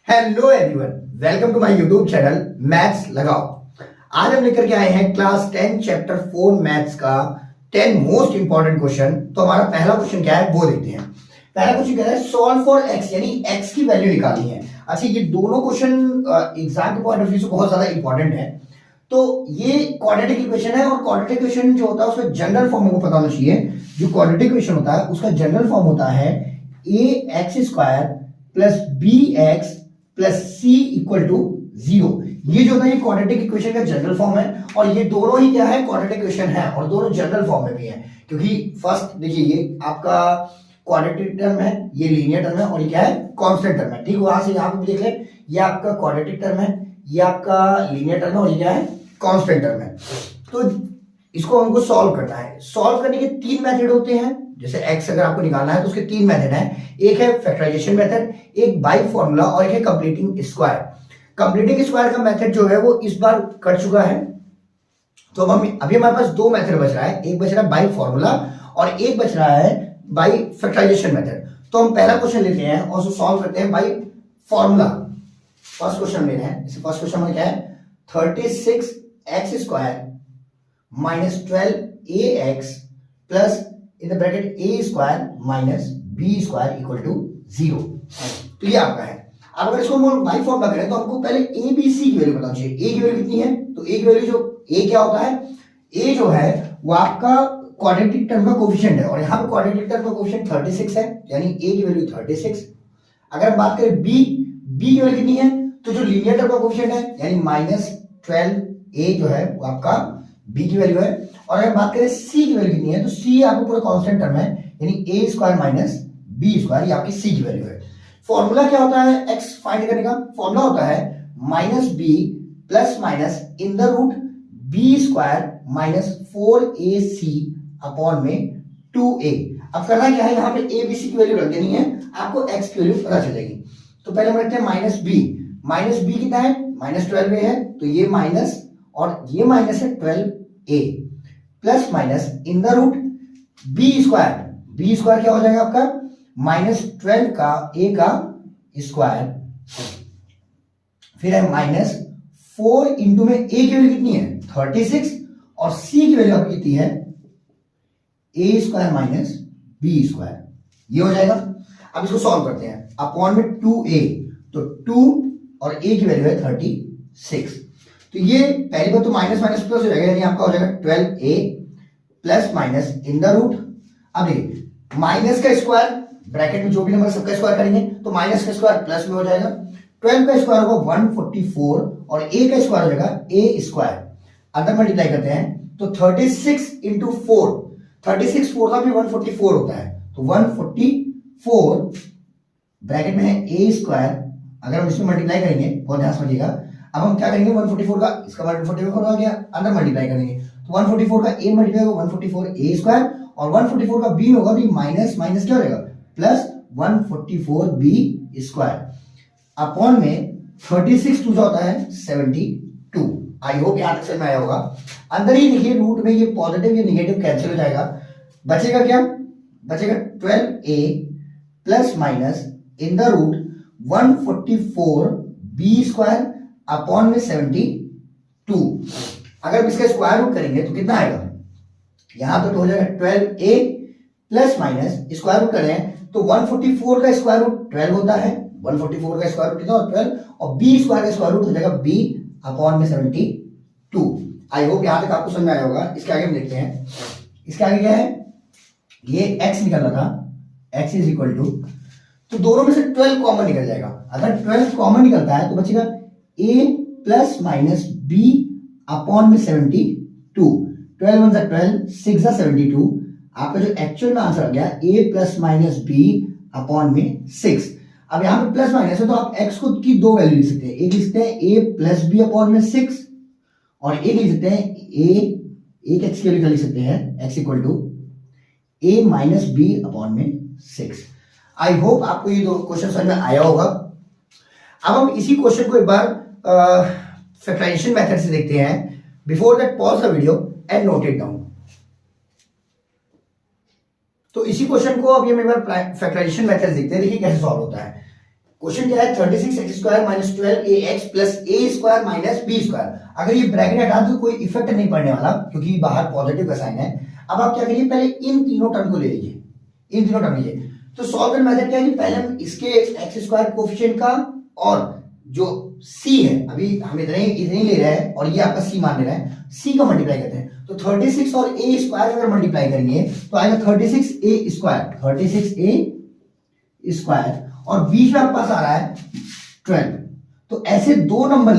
Hello everyone, welcome to my YouTube channel maths लगाओ। आज हम लेकर के आए हैं क्लास 10 चैप्टर 4 मैथ्स का 10 मोस्ट इंपॉर्टेंट क्वेश्चन। तो हमारा पहला क्वेश्चन क्या है वो देखते हैं। पहला क्वेश्चन क्या है, सॉल्व फॉर एक्स, यानी एक्स की वैल्यू निकालनी है। अच्छा, ये दोनों क्वेश्चन एग्जाम के पॉइंट ऑफ व्यू से बहुत ज्यादा इंपॉर्टेंट है। तो ये क्वाड्रेटिक इक्वेशन है और क्वाड्रेटिक इक्वेशन जो होता है उसका जनरल फॉर्म हमको पता होना चाहिए। जो क्वाड्रेटिक इक्वेशन होता है उसका जनरल फॉर्म होता है a x square plus b x plus c equal to 0। ये जो है ये क्वाड्रेटिक इक्वेशन का जनरल फॉर्म है और ये दोनों ही क्या है, क्वाड्रेटिक इक्वेशन है और दोनों जनरल फॉर्म में भी है। क्योंकि फर्स्ट देखिए, ये आपका क्वाड्रेटिक टर्म है, ये लीनियर टर्म है और ये क्या है, कांस्टेंट टर्म है। ठीक है, वहां से यहां पे देख ले, ये आपका क्वाड्रेटिक टर्म है, ये आपका लीनियर टर्म है और ये क्या है, कांस्टेंट टर्म है। तो इसको हमको सॉल्व करना है। सॉल्व करने के तीन मेथड होते हैं। जैसे x अगर आपको निकालना है तो उसके तीन मेथड हैं। एक है फैक्टराइजेशन मेथड, एक बाई फॉर्मूला और एक है कंप्लीटिंग स्क्वायर। कंप्लीटिंग स्क्वायर का मेथड जो है वो इस बार कर चुका है। तो हम अभी हमारे पास दो मेथड बच रहा है, एक बच रहा है बाई फॉर्मूला और एक बच रहा है बाई फैक्टराइजेशन मेथड। तो हम पहला क्वेश्चन लेते हैं और उसको सॉल्व करते हैं बाई फॉर्मूला। फर्स्ट क्वेश्चन ले रहे हैं। इसे फर्स्ट क्वेश्चन में क्या है, 36x square minus 12ax plus in the bracket a square minus b square equal to 0। तो ये आपका है। अब अगर इसको हम बाई फॉर्मूला करें तो हमको पहले a b c की वैल्यू बताना चाहिए। a की वैल्यू कितनी है, तो a की वैल्यू जो a क्या होता है, a जो है वो आपका क्वाड्रेटिक टर्म का कोफिशिएंट है और यहाँ पे क्वाड्रेटिक टर्म का कोफिशिएंट 36 है, यानी a की वैल्यू 36। अगर हम बात करें b की वैल्यू कितनी है, तो जो लीनियर टर्म का कोफिशिएंट है यानी माइनस 12a जो है वो आपका b की वैल्यू है। और अगर बात करें c की वैल्यू कितनी है, तो c आपको पूरा कांस्टेंट टर्म है यानी a square minus b square, ये आपकी c की वैल्यू है। फॉर्मूला क्या होता है x फाइंड करने का, फॉर्मूला होता है minus b plus minus in the root b square minus 4ac upon में 2a। अब करना क्या है, यहाँ पे a b c की वैल्यू रख देनी है, आपको x की वैल्यू पता चलेगी। तो पहले हम रखते हैं माइनस b कितना है, माइनस 12a है, तो ये माइनस और ये माइनस है 12a plus minus in the root b square क्या हो जाएगा आपका, माइनस 12 का a का स्क्वायर, फिर है माइनस 4 इंटू में a की वैल्यू कितनी है 36 और c की वैल्यू आपकी कितनी है a square minus b square, ये हो जाएगा। अब इसको सॉल्व करते हैं, अपॉन में 2a, तो 2 और a की वैल्यू है 36। तो ये पहली बार तो माइनस माइनस प्लस हो जाएगा, यानी आपका हो जाएगा 12a plus minus in the root. अब देखिए माइनस का स्क्वायर ब्रैकेट में जो भी नंबर सबका स्क्वायर करेंगे तो माइनस का स्क्वायर प्लस में हो जाएगा। 12 का स्क्वायर होगा 144 और a का स्क्वायर हो जाएगा a स्क्वायर। अंदर मल्टीप्लाई करते हैं तो 36 इंटू 4, 36 4 का भी 144 होता है, तो 144 ब्रैकेट में है a स्क्वायर। अगर हम इसमें मल्टीप्लाई करेंगे, बहुत ध्यान समझिएगा, अब हम क्या करेंगे 144 का इसका 144 आ गया, अंदर मल्टीप्लाई करेंगे तो 144 का a मल्टीप्लाई होगा 144 a स्क्वायर और 144 का b होगा, भी माइनस माइनस क्या हो जाएगा प्लस 144 b स्क्वायर अपॉन में 36 टू होता है 72। आई होप यहां तक समझ में आया होगा। अंदर ही देखिए रूट में ये पॉजिटिव ये निगेटिव कैंसिल हो जाएगा, बचेगा क्या, बचेगा 12a plus minus in the root 144 b square upon में 72। अगर इसका स्क्वायर रूट करेंगे तो कितना आएगा, यहां तो हो जाएगा 12a plus minus square root कर रहे हैं तो 144 का स्क्वायर रूट 12 होता है, 144 का स्क्वायर रूट कितना होता है 12 और b स्क्वायर का स्क्वायर रूट हो जाएगा b अपॉन में 72। आई होप यहां तक आपको समझ में आया होगा। इसके आगे हम देखते हैं, इसके आगे क्या है, ये x निकल रहा था, x इज इक्वल टू, तो दोनों में से 12 कॉमन निकल जाएगा। अगर 12 कॉमन निकलता है तो बचेगा a plus minus b upon में 72। 12 1 12 6 72। आपका जो एक्चुअल में आंसर आ गया a plus minus b upon में 6। अब यहाँ पे प्लस माइनस है तो आप x को की दो वैल्यू लिख सकते हैं, एक लिख सकते हैं a प्लस b अपॉन में 6 और एक लिख सकते हैं एक x की वैल्यू लिख सकते हैं x equal to a minus b upon में 6। आई होप आपको ये दो क्वेश्चन समझ में आया होगा। अब हम इसी क्वेश्चन को एक बार फैक्टराइजेशन मेथड से देखते हैं। Before that pause the video and note it down. तो इसी क्वेश्चन को अभी हम एक बार फैक्टराइजेशन मेथड देखते हैं, देखिए कैसे सॉल्व होता है। क्वेश्चन क्या है 36x² minus 12ax plus a square minus b square. अगर ये ब्रैकेट हटा दो कोई इफेक्ट नहीं पड़ने वाला क्योंकि बाहर पॉजिटिव का साइन है। अब आप क्या करिए पहले इन तीनों टर्म को ले लीजिए, इन तीनों टर्म लीजिए। तो सॉल्व करने मेथड क्या है कि पहले हम इसके x² कोएफिशिएंट का और जो c है अभी हम इतने ले रहे हैं और ये आपका c मान ले रहा है, c का मल्टीप्लाई करते हैं। तो 36 और a स्क्वायर अगर मल्टीप्लाई करेंगे तो आएगा 36a स्क्वायर, 36a स्क्वायर और बीच में आपके पास आ रहा है 12। तो ऐसे दो नंबर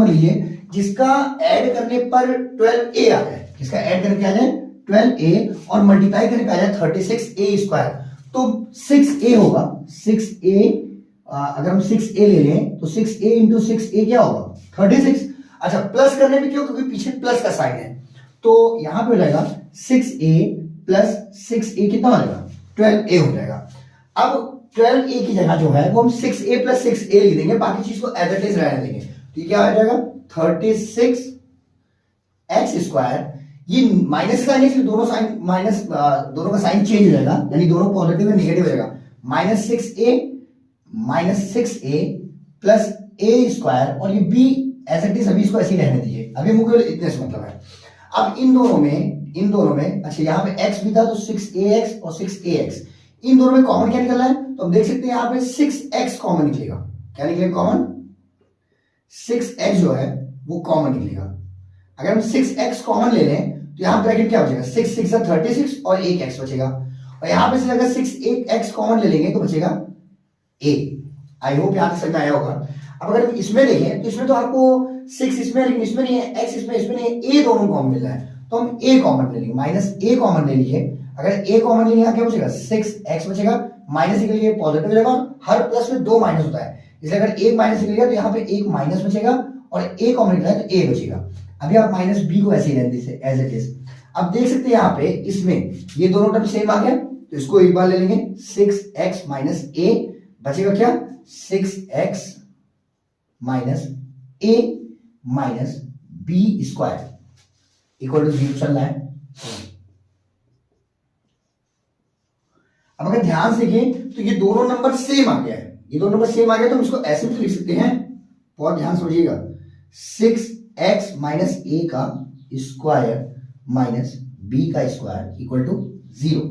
लीजिए जिसका ऐड करने पर 12a आ जाए, जिसका ऐड करने पे आ जाए 12a और मल्टीप्लाई करने पे आ जाए 36a स्क्वायर। तो 6a होगा, 6a अगर हम 6a ले लें तो 6a इंटू 6a क्या होगा 36। अच्छा प्लस करने पे क्यों, क्योंकि पीछे प्लस का साइन है। तो यहां पे हो जाएगा 6a प्लस 6a कितना हो जाएगा 12a हो जाएगा। अब 12a की जगह जो है वो हम 6a प्लस 6a लिख देंगे, बाकी चीज को एज इट इज रहने देंगे। तो ये क्या हो जाएगा 36x स्क्वायर, ये माइनस का नहीं, दोनों साइन माइनस, दोनों का साइन चेंज हो जाएगा, यानी दोनों पॉजिटिव और नेगेटिव हो जाएगा। Minus 6a plus a square और ये b एज इट इज, अभी इसको ऐसे ही रहने दीजिए, अभी मुझे इतने से मतलब है। अब इन दोनों में अच्छा यहाँ पे x भी था तो 6ax और 6ax, इन दोनों में कॉमन क्या निकलना है तो हम देख सकते हैं यहाँ पे 6x कॉमन निकलेगा। क्या निकलेगा कॉमन, 6x जो है वो कॉमन निकलेगा। अगर हम 6x कॉमन ले लें तो यहाँ ब्रैकेट क्या बचेगा 6 6 36 और एक x बचेगा, और यहाँ पे से अगर 6 कॉमन ले लेंगे तो बचेगा a। आई होप यहाँ तक समझ में आया होगा। अब अगर हम इसमें देखें तो इसमें तो आपको 6 इसमें लेकिन इसमें नहीं है, x इसमें नहीं है, a दोनों कॉमन मिल रहा है तो हम a कॉमन ले लेंगे, माइनस a कॉमन ले लीजिए। अगर a कॉमन लेंगे क्या बचेगा 6x बचेगा, माइनस निकल गया पॉजिटिव हो जाएगा, हर प्लस में दो माइनस होता है, इसलिए अगर एक माइनस निकल गया तो यहाँ पे एक माइनस बचेगा और a कॉमन निकला है तो a बचेगा। अभी आप माइनस b को ऐसे ही रहने दीजिए एज इट इज। अब देख सकते हैं यहाँ पे इसमें ये दोनों टर्म सेम आ गया तो इसको एक बार ले लेंगे 6x माइनस a बचेगा क्या 6x minus a minus b square equal to 0 चल रहा है। अब अगर ध्यान से देखें तो ये दोनों नंबर सेम आ गया है, ये दोनों नंबर सेम आ गया तो हम इसको ऐसे भी लिख सकते हैं, बहुत ध्यान समझिएगा 6x माइनस a का स्क्वायर माइनस b का स्क्वायर इक्वल टू 0,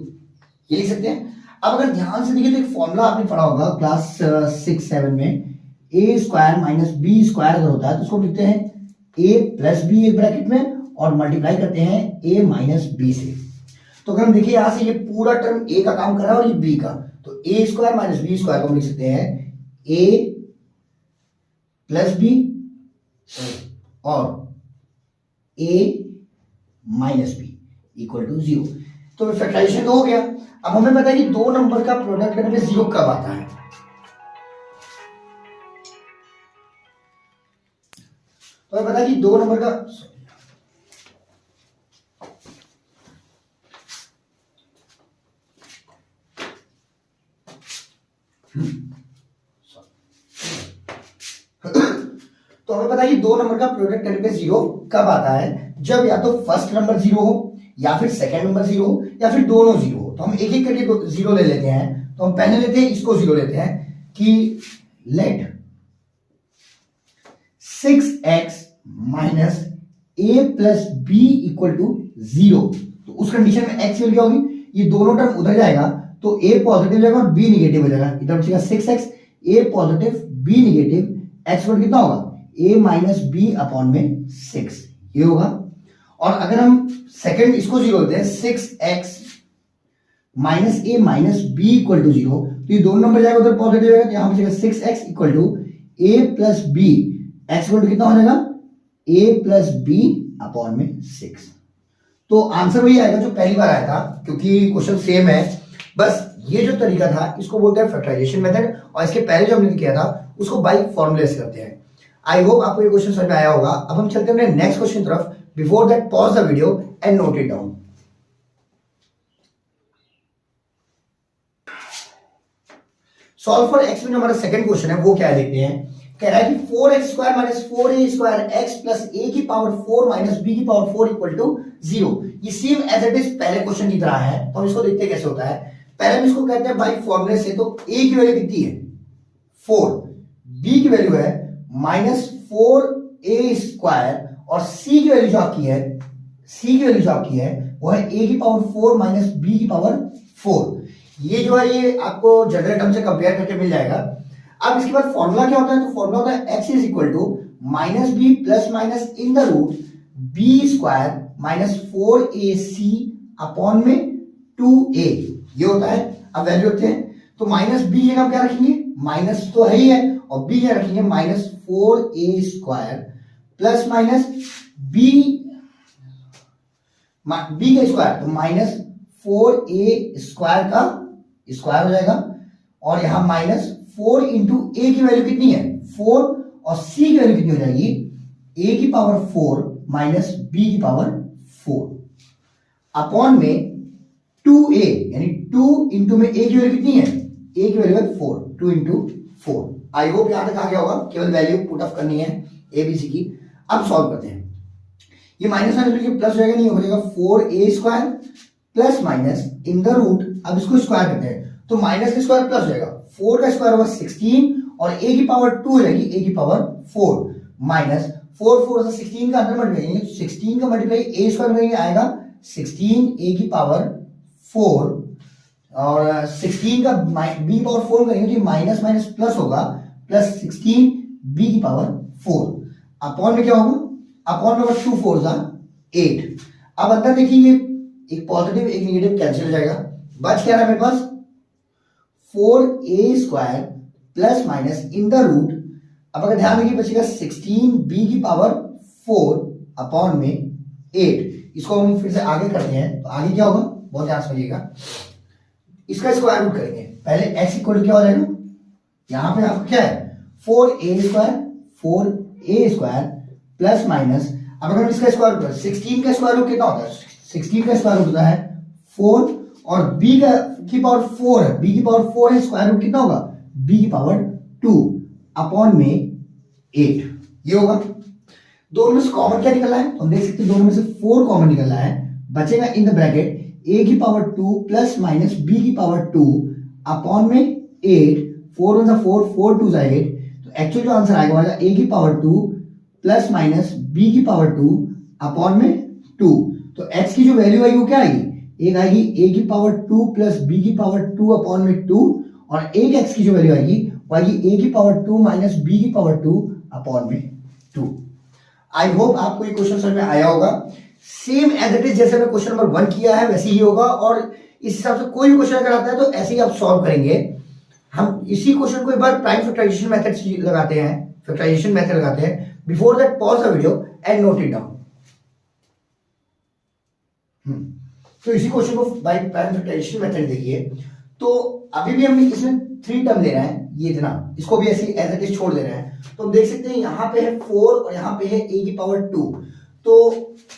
ये लिख सकते हैं। अब अगर ध्यान से देखिए तो एक फॉर्मूला आपने पढ़ा होगा क्लास 6-7 में, a square minus b square अगर होता है तो उसको लिखते हैं a प्लस b एक ब्रैकेट में और मल्टीप्लाई करते हैं a माइनस b से। तो अगर हम देखिए यहां से ये पूरा टर्म a का काम कर रहा है और ये b का, तो a square minus b square को हम लिख सकते हैं a प्लस b और a minus b equal to 0। तो फैक्टराइजेशन हो गया। अब हमें पता है कि दो नंबर का प्रोडक्ट करने पे 0 कब आता है, तो हमें पता है कि दो नंबर का तो हमें पता है कि दो नंबर का प्रोडक्ट करने पे 0 कब आता है, जब या तो फर्स्ट नंबर 0 हो या फिर सेकंड नंबर 0 हो या फिर दोनों 0 हो। तो हम एक एक करके 0 ले लेते हैं। तो हम पहले लेते हैं इसको 0 लेते हैं कि let 6x minus a plus b equal to 0। तो उस कंडीशन में x वैल्यू क्या होगी, ये दोनों टर्म उधर जाएगा तो a पॉजिटिव जाएगा और b निगेटिव हो जाएगा। इधर बचेगा 6x, a positive b negative, x word कितना होगा a माइनस b अपॉन में 6, ये होगा। और अगर हम सेकंड इसको 0 लेते हैं 6x minus a minus b equal to 0, तो ये दोनों नंबर जाएगा उधर पॉजिटिव जाएगा, तो यहां बचेगा 6x equal to a plus b, x equal to कितना हो जाएगा a प्लस b अपॉन में 6। तो आंसर वही आएगा जो पहली बार आया था, क्योंकि क्वेश्चन सेम है। बस ये जो तरीका था इसको बोलते हैं फैक्टराइजेशन मेथड, और इसके पहले जो हमने किया था उसको बाय फॉर्मूले से करते हैं। आई होप आपको ये क्वेश्चन समझ में आया होगा। अब हम चलते हैं नेक्स्ट क्वेश्चन की तरफ। Before that pause the video and note it down. Solve for x में हमारा सेकंड क्वेश्चन है, वो क्या है देखते हैं। कह रहा है कि 4x square minus 4a square x plus a की पावर 4 माइनस b की पावर 4 इक्वल टू 0। ये सेम एज इट इज पहले क्वेश्चन की तरह है, तो हम इसको देखते हैं कैसे होता है। पहले हम इसको कहते हैं बाय फॉर्मूले से। तो a की वैल्यू कितनी है 4, b की वैल्यू है -4a² और c की वैल्यू जो आपकी है वो है a की पावर 4 माइनस b की पावर 4। ये जो है ये आपको जनरल टर्म से कंपेयर करके मिल जाएगा। अब इसके बाद फॉर्मूला क्या होता है, तो फॉर्मूला होता है x is equal to -b plus minus in the root b² minus 4ac upon में 2a, ये होता है। अब वैल्यू रखते हैं, तो माइनस b की जगह क्या रखेंगे, माइनस तो है ही है, और b क्या रखेंगे -4a² प्लस माइनस b का स्क्वायर, तो -4a² का स्क्वायर हो जाएगा, और यहां -4 इंटू a की वैल्यू कितनी है 4, और c की वैल्यू कितनी हो जाएगी a की पावर 4 माइनस b की पावर 4 अपॉन में 2a, यानी 2 इंटू में a की वैल्यू कितनी है, a की वैल्यू है 4, 2 इंटू 4। आई होप यहां तक आ गया होगा, केवल वैल्यू पुट ऑफ करनी है a b c की। अब सॉल्व करते हैं, ये माइनस माइनस प्लस हो जाएगा, नहीं हो जाएगा 4a² plus minus in the root, अब इसको स्क्वायर करते हैं, तो माइनस का स्क्वायर प्लस हो जाएगा, 4 का स्क्वायर होगा 16, और a की पावर 2 हो जाएगी a की पावर 4 माइनस 4 से 16 का अंदर मल्टीप्लाई, 16 का मल्टीप्लाई a² करेंगे आएगा 16 a की पावर 4, और 16 का b की पावर 4 करेंगे तो माइनस माइनस प्लस होगा, प्लस 16 b की पावर 4 अपॉन में क्या होगा, अपॉन में 2 4 जा 8। अब अंदर देखिए ये एक पॉजिटिव एक नेगेटिव कैंसिल हो जाएगा, बच क्या रहा है मेरे पास 4a² plus minus in the root, अब अगर ध्यान रखिए बचेगा 16b की पावर 4 अपॉन में 8। इसको हम फिर से आगे करते हैं, तो आगे क्या होगा बहुत ध्यान समझिएगा, इसका स्क्वायर रूट करेंगे। पहले x इक्वल क्या हो जाएगा, यहां पे आपको क्या है 4a² प्लस माइनस, अब अगर हम इसका स्क्वायर रूट 16 का स्क्वायर रूट कितना होता है, 16 का स्क्वायर रूट होता है 4, और b की पावर 4 है, b की पावर 4 है, स्क्वायर रूट कितना होगा b की पावर 2 अपॉन में 8, ये होगा। दोनों में से कॉमन क्या निकला है, हम देख सकते हैं दोनों में से 4 कॉमन निकल रहा है, बचेगा इन द ब्रैकेट a की पावर 2 प्लस माइनस b की पावर 2 अपॉन में 8, 4 1 4, 4 2 8, तो एक्चुअल जो आंसर आएगा वो a की पावर 2 प्लस माइनस b की पावर 2 अपॉन में 2। तो x की जो वैल्यू आएगी वो क्या आएगी, एक आएगी a की पावर 2 प्लस b की पावर 2 अपॉन में 2, और एक x की जो वैल्यू आएगी वो आएगी a की पावर 2 माइनस b की पावर 2 अपॉन में 2। आई होप आपको ये क्वेश्चन समझ में आया होगा। सेम एज इट इज जैसे मैंने क्वेश्चन नंबर 1 किया है वैसे ही होगा, और इस हिसाब से कोई भी क्वेश्चन अगर आता है तो ऐसे ही आप सॉल्व करेंगे। हम इसी क्वेश्चन को एक बार प्राइम फैक्टराइजेशन मेथड लगाते हैं, फैक्टराइजेशन मेथड लगाते हैं। Before that pause the video and note it down. तो इसी क्वेश्चन को बाय प्राइम फैक्टराइजेशन मेथड देखिए, तो अभी भी हम इसमें 3 टर्म ले रहे हैं, ये इतना, इसको भी ऐसे एज इट इज छोड़ दे रहे हैं। तो हम देख सकते हैं यहाँ पे है 4 और यहाँ पे है a की पावर 2। तो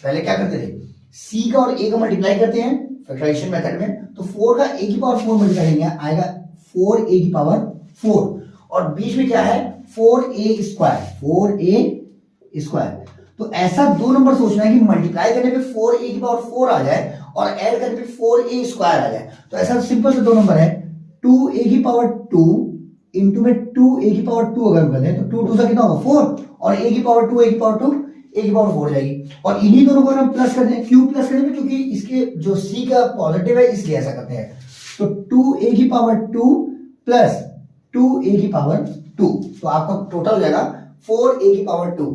पहले क्या करते थे, c का और a का मल्टीप्लाई करते हैं फैक्टराइजेशन मेथड में, तो 4 का a की पावर 4 मल्टीप्लाई करेंगे आएगा 4a की पावर 4, और बीच में क्या है 4a²। तो ऐसा 2 नंबर सोचना है कि मल्टीप्लाई करने पे 4a की पावर 4 आ जाए और ऐड करने पे 4a² आ जाए। तो ऐसा सिंपल से 2 नंबर है, 2a की पावर 2 इंटू में 2a की पावर 2 अगर हम कर दें तो 2 2 से कितना होगा 4, और a की पावर 2 a की पावर 2 a की पावर 4 जाएगी, और इन्हीं दोनों को हम प्लस कर दें। क्यों प्लस करेंगे, क्योंकि इसके जो c का पॉजिटिव है इसलिए ऐसा करते हैं। तो 2a की पावर 2 प्लस 2a की पावर 2, तो आपका टोटल हो जाएगा 4a की पावर 2।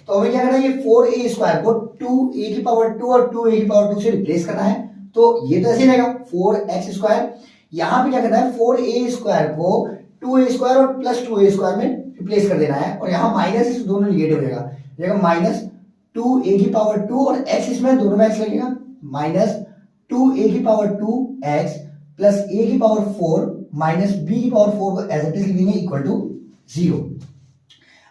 तो हमें क्या करना है, ये 4a² को 2a की पावर 2 और 2a की पावर 2 से रिप्लेस करना है, तो ये तो ऐसे ही रहेगा 4x²। यहां पे क्या करना है 4a² को 2a² और प्लस 2a² में रिप्लेस कर देना है, और यहाँ माइनस इस दोनों निगेटिव हो जाएगा माइनस 2a की पावर 2 और x इसमें दोनों में x लगेगा, माइनस 2a की पावर 2x प्लस a की पावर 4 माइनस b की पावर 4 को एज इट इज लिखेंगे इक्वल टू 0।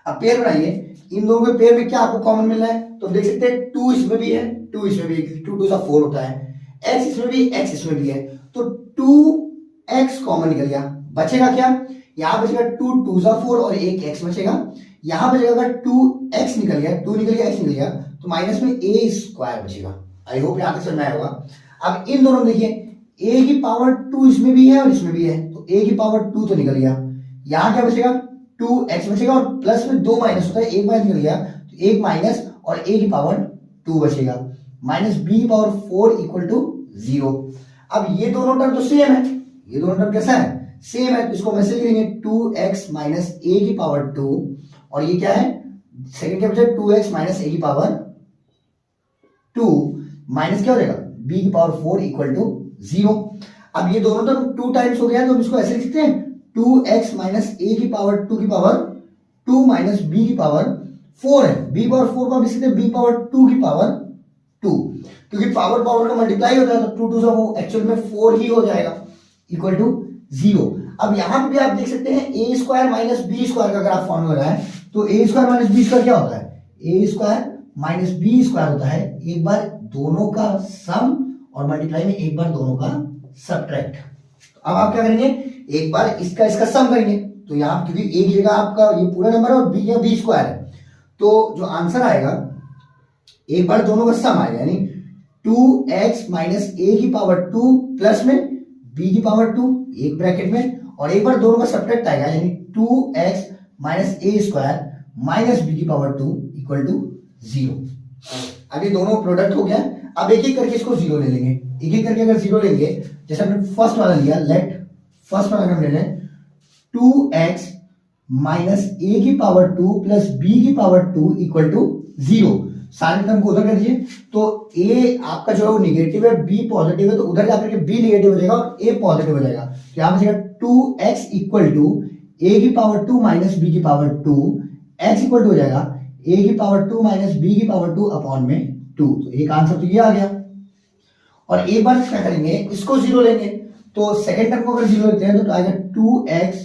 अब पेयर बनाइए, इन दोनों के पेयर में क्या आपको कॉमन मिल रहा है, तो देख सकते हैं 2 इसमें भी है, 2 इसमें भी है, 2 2 4 होता है, x इसमें भी, x इसमें भी है, तो 2x कॉमन निकल गया, बचेगा क्या, यहां बचेगा 2 2 4 और एक x बचेगा, यहां बचेगा 2x निकल गया, 2 निकल गया, x निकल गया, तो माइनस में a² बचेगा। आई होप यहां तक समझ में आया होगा। अब इन दोनों में देखिए a की पावर 2 इसमें भी है और इसमें भी है, तो a की पावर 2 तो निकल गया, यहां क्या बचेगा 2x बचेगा और प्लस में 2 माइनस होता है, 1 माइनस निकल गया तो 1 माइनस और a की पावर 2 बचेगा, माइनस b की पावर 4 इक्वल टू 0। अब ये दोनों टर्म तो सेम है, ये दोनों टर्म कैसा है, सेम है, तो इसको हम ऐसे लिखेंगे 2x माइनस a की पावर 2 और ये क्या है सेकंड क्या बचा 2x माइनस a की पावर 2 माइनस क्या हो जाएगा b की पावर 4 इक्वल टू 0। अब ये दोनों टर्म 2 टाइम्स हो गया है तो हम इसको ऐसे लिख सकते हैं 2x माइनस a की पावर 2 की पावर 2 माइनस b की पावर 4 है, b की पावर 4 को हम लिख सकते हैं b पावर 2 की पावर 2, क्योंकि पावर पावर का मल्टीप्लाई होता है तो 2 से वो एक्चुअल में 4 ही हो जाएगा इक्वल टू 0। अब यहां पे भी आप देख सकते हैं a square minus B square का अगर आप फॉर्मूला लगाएं तो a square minus B square क्या होता है, a square minus B square होता है एक बार दोनों का सम और मल्टीप्लाई में एक बार दोनों का सब्ट्रैक्ट। अब आप क्या करेंगे एक बार इसका सम करेंगे तो यहाँ क्योंकि a की जगह आपका ये पूरा नंबर है और b या बी स्क्वायर है तो जो आंसर आएगा एक बार दोनों का सम आएगा यानी 2x माइनस a की पावर 2 प्लस में b की पावर 2 एक ब्रैकेट में और एक बार दोनों का सब्ट्रैक्ट आएगा यानी 2x minus a square minus b की पावर 2 इक्वल टू 0। अब ये दोनों प्रोडक्ट हो गया। अब एक एक करके इसको 0 ले लेंगे, एक एक करके अगर 0 लेंगे जैसे हमने फर्स्ट वाला लिया, लेट फर्स्ट वाला हम ले लें 2x माइनस a की पावर 2 प्लस b की पावर 2 इक्वल टू 0। सारे टर्म को उधर कर दीजिए तो a आपका जो है निगेटिव है, b पॉजिटिव है तो उधर जाकर के b निगेटिव हो जाएगा और a पॉजिटिव हो जाएगा तो यहां बचेगा 2x इक्वल टू a की पावर 2 माइनस b की पावर 2, x इक्वल टू हो जाएगा a की पावर 2 माइनस b की पावर 2 अपॉन में 2। तो एक आंसर तो ये आ गया। और एक बार क्या करेंगे इसको 0 लेंगे तो सेकंड टर्म को अगर 0 लेते हैं तो आएगा 2x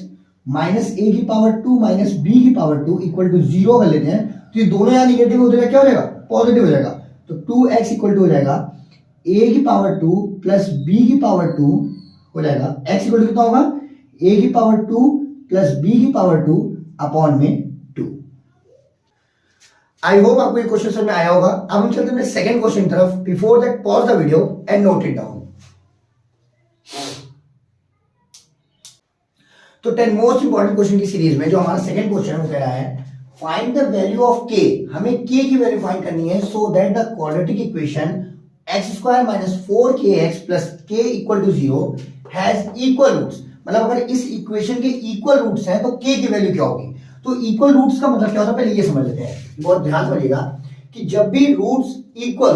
माइनस a की पावर 2 माइनस b की पावर 2 इक्वल टू 0 कर लेते हैं तो ये दोनों यहाँ निगेटिव हो जाएगा, क्या हो जाएगा पॉजिटिव हो जाएगा तो 2x इक्वल टू हो जाएगा a की पावर 2 प्लस b की पावर 2 हो जाएगा, x इक्वल टू कितना होगा a की पावर 2 प्लस b की पावर 2 अपॉन में 2। आई होप आपको ये क्वेश्चन समझ में आया होगा। अब हम चलते हैं सेकंड क्वेश्चन की तरफ। Before that pause the video and note it down. तो 10 मोस्ट इंपॉर्टेंट क्वेश्चन की सीरीज में जो हमारा सेकंड क्वेश्चन है वो कह रहा है find the value of k। हमें k की वैल्यू फाइंड करनी है so that the quadratic equation x square minus 4kx plus k equal to 0 has equal roots. मतलब अगर इस इक्वेशन के इक्वल रूट्स हैं तो k की वैल्यू क्या होगी। तो इक्वल रूट्स का मतलब क्या होता है पहले ये समझ लेते हैं, बहुत ध्यान समझिएगा कि जब भी रूट्स इक्वल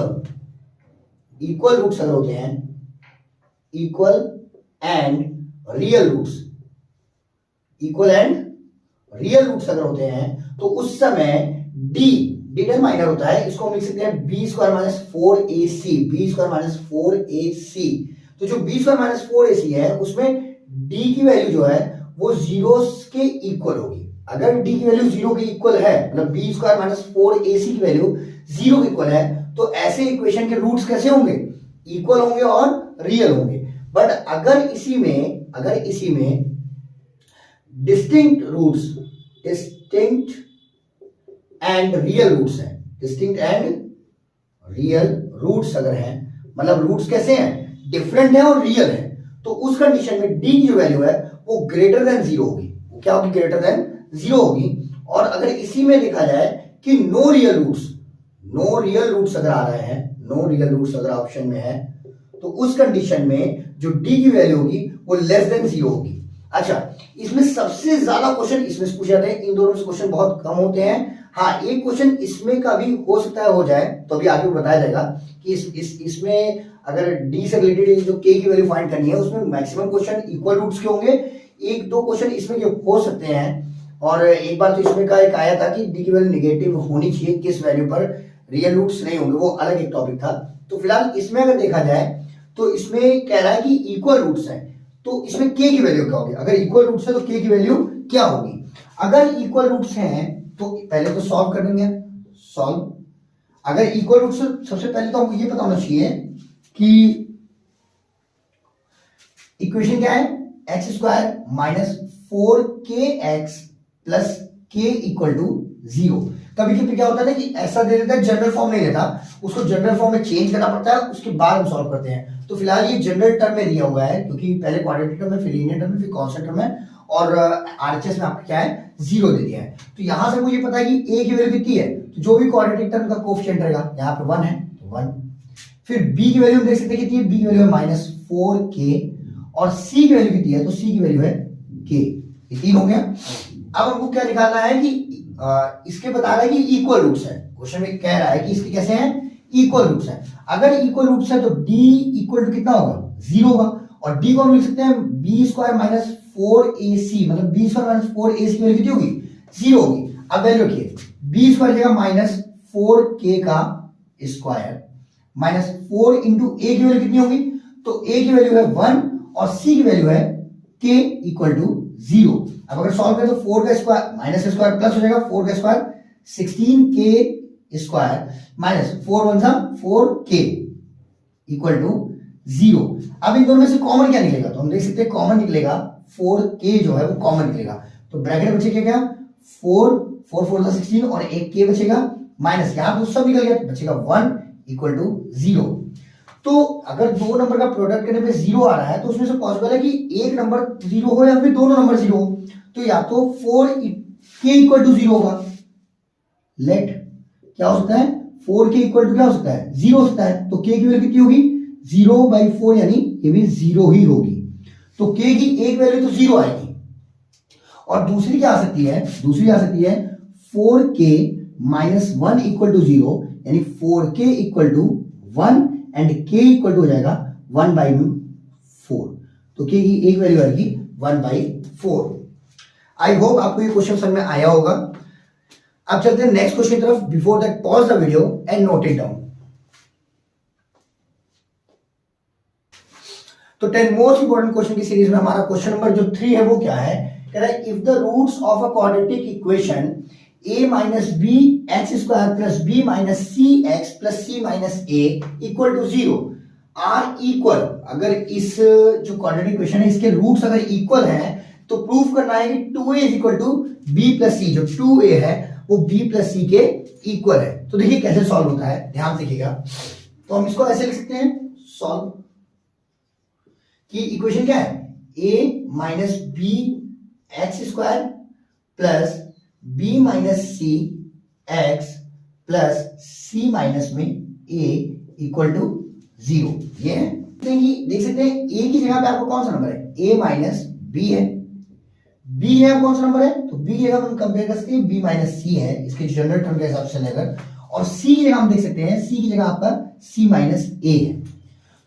रूट्स अगर होते हैं equal and real roots, equal and real roots अगर होते हैं तो उस समय d डिटरमाइनर होता है, इसको हम लिख सकते हैं b square minus 4ac, b square minus 4ac। तो जो b स्क्वायर माइनस 4ac है उसमें d की वैल्यू जो है वो 0 के इक्वल होगी। अगर d की वैल्यू 0 के इक्वल है मतलब b स्क्वायर माइनस 4ac की वैल्यू 0 के इक्वल है तो ऐसे इक्वेशन के रूट्स कैसे होंगे इक्वल होंगे और रियल होंगे। बट अगर इसी में distinct roots, distinct and real roots हैं, डिस्टिंक्ट एंड रियल रूट्स अगर हैं मतलब रूट्स कैसे हैं डिफरेंट है और रियल है तो उस कंडीशन में d की जो वैल्यू है वो ग्रेटर देन 0 होगी। वो क्या होगी ग्रेटर देन 0 होगी। और अगर इसी में देखा जाए कि नो रियल रूट्स अगर आ रहे हैं, नो रियल रूट्स अगर ऑप्शन में है तो उस कंडीशन में जो d की वैल्यू होगी वो लेस देन 0 होगी। अच्छा इसमें सबसे ज्यादा क्वेश्चन इसमें से पूछे जाते हैं, इन दोनों से क्वेश्चन बहुत कम होते हैं। हाँ एक क्वेश्चन इसमें का भी हो सकता है हो जाए तो अभी आगे बताया जाएगा कि इसमें अगर d से रिलेटेड जो k की वैल्यू फाइंड करनी है उसमें मैक्सिमम क्वेश्चन इक्वल रूट्स के होंगे, एक दो क्वेश्चन इसमें के हो सकते हैं। और एक बार तो इसमें का एक आया था कि d की वैल्यू नेगेटिव होनी चाहिए, किस वैल्यू पर रियल रूट्स नहीं होंगे, वो अलग एक टॉपिक था। तो फिलहाल इसमें अगर देखा जाए तो इसमें कह रहा है कि इक्वल रूट्स हैं तो इसमें k की वैल्यू क्या होगी। अगर इक्वल रूट्स है तो k की वैल्यू क्या होगी। अगर इक्वल रूट्स हैं तो पहले तो सॉल्व कर देंगे, सॉल्व। अगर इक्वल रूट्स सबसे पहले तो हमको ये पता होना चाहिए कि इक्वेशन क्या है X square minus 4kx plus k equal to 0। कभी कभी क्या होता है ना कि ऐसा दे देता है जनरल फॉर्म नहीं देता, उसको जनरल फॉर्म में चेंज करना पड़ता है, उसके बाद हम सॉल्व करते हैं। तो फिलहाल ये जनरल टर्म में दिया हुआ है क्योंकि पहले क्वाड्रेटिक टर्म है, फिर लीनियर टर्म है, फिर कांस्टेंट टर्म है और आरएचएस में आपका क्या है 0 दे दिया है। तो यहां से मुझे पता है कि a की वैल्यू कितनी है, तो जो भी क्वाड्रेटिक टर्म का कोएफिशिएंट रहेगा यहाँ पे 1 है तो 1। फिर b की वैल्यू हम देख सकते हैं कितनी है, b की वैल्यू है -4k और c की वैल्यू कितनी है, तो c की वैल्यू है k। ये 3 हो गया। अब हमको क्या निकालना है कि इसके बता रहा है कि इक्वल रूट्स है, क्वेश्चन में कह रहा है कि इसके कैसे हैं, इक्वल रूट्स है। अगर इक्वल रूट्स है तो d इक्वल टू कितना होगा, 0 होगा। और d को हम लिख सकते हैं b स्क्वायर माइनस 4ac, मतलब b स्क्वायर माइनस 4ac की वैल्यू कितनी होगी, 0 होगी। अब वैल्यू रखिए, b स्क्वायर जगह माइनस 4k का स्क्वायर माइनस 4 इंटू a की वैल्यू कितनी होगी, तो a की वैल्यू है 1 और c की वैल्यू है k इक्वल टू 0। अब अगर सॉल्व करें तो 4 का स्क्वायर माइनस स्क्वायर प्लस हो जाएगा, 4 का square 16k square minus 4 1 4k equal to 0। अब इन दोनों में से कॉमन क्या निकलेगा, तो हम देख सकते हैं कॉमन निकलेगा 4k जो है वो कॉमन निकलेगा। तो ब्रैकेट बचेगा क्या, 4 4 4 16 और एक k बचेगा माइनस, यहां तो सब निकल गया, बचेगा 1 इक्वल टू 0। तो अगर दो नंबर का प्रोडक्ट करने पे 0 आ रहा है तो उसमें से पॉसिबल है कि एक नंबर 0 हो या फिर दोनों नंबर 0 हो। तो या तो 4k इक्वल टू 0 होगा, लेट क्या हो सकता है 4k इक्वल टू क्या हो सकता है 0 हो सकता है। तो k की वैल्यू कितनी होगी 0/4, यानी ये भी 0 ही होगी। तो k की एक वैल्यू तो 0 आएगी। और दूसरी क्या आ सकती है, दूसरी आ सकती है 4k माइनस 1 इक्वल टू 0, यानी 4k equal to 1 and k equal to हो जाएगा 1/4। तो k की एक वैल्यू आएगी 1/4। आई होप आपको ये क्वेश्चन समझ में आया होगा। अब चलते हैं नेक्स्ट क्वेश्चन की तरफ। Before that pause the video and note it down. तो 10 मोस्ट इंपोर्टेंट क्वेश्चन की सीरीज में हमारा क्वेश्चन नंबर जो 3 है वो क्या है, कह रहा है if the roots of a quadratic equation a minus B X square plus B minus C X plus C minus A equal to 0 are equal, अगर इस जो क्वाड्रेटिक इक्वेशन है इसके रूट्स अगर इक्वल हैं तो प्रूफ करना है कि 2a is equal to b plus c, जो 2a है वो b प्लस सी के इक्वल है। तो देखिए कैसे सॉल्व होता है, ध्यान से देखिएगा। तो हम इसको ऐसे लिख सकते हैं सॉल्व कि इक्वेशन क्या है, a minus B X square plus b minus C X plus C minus में a इक्वल टू 0। ये है, देख सकते हैं a की जगह पे आपको कौन सा नंबर है, a माइनस b है, b है कौन सा नंबर है, तो b की जगह हम कंपेयर कर सकते हैं b माइनस सी है, इसके जनरल टर्म के हिसाब से लेकर। और c की जगह हम देख सकते हैं c की जगह आपका c माइनस a है।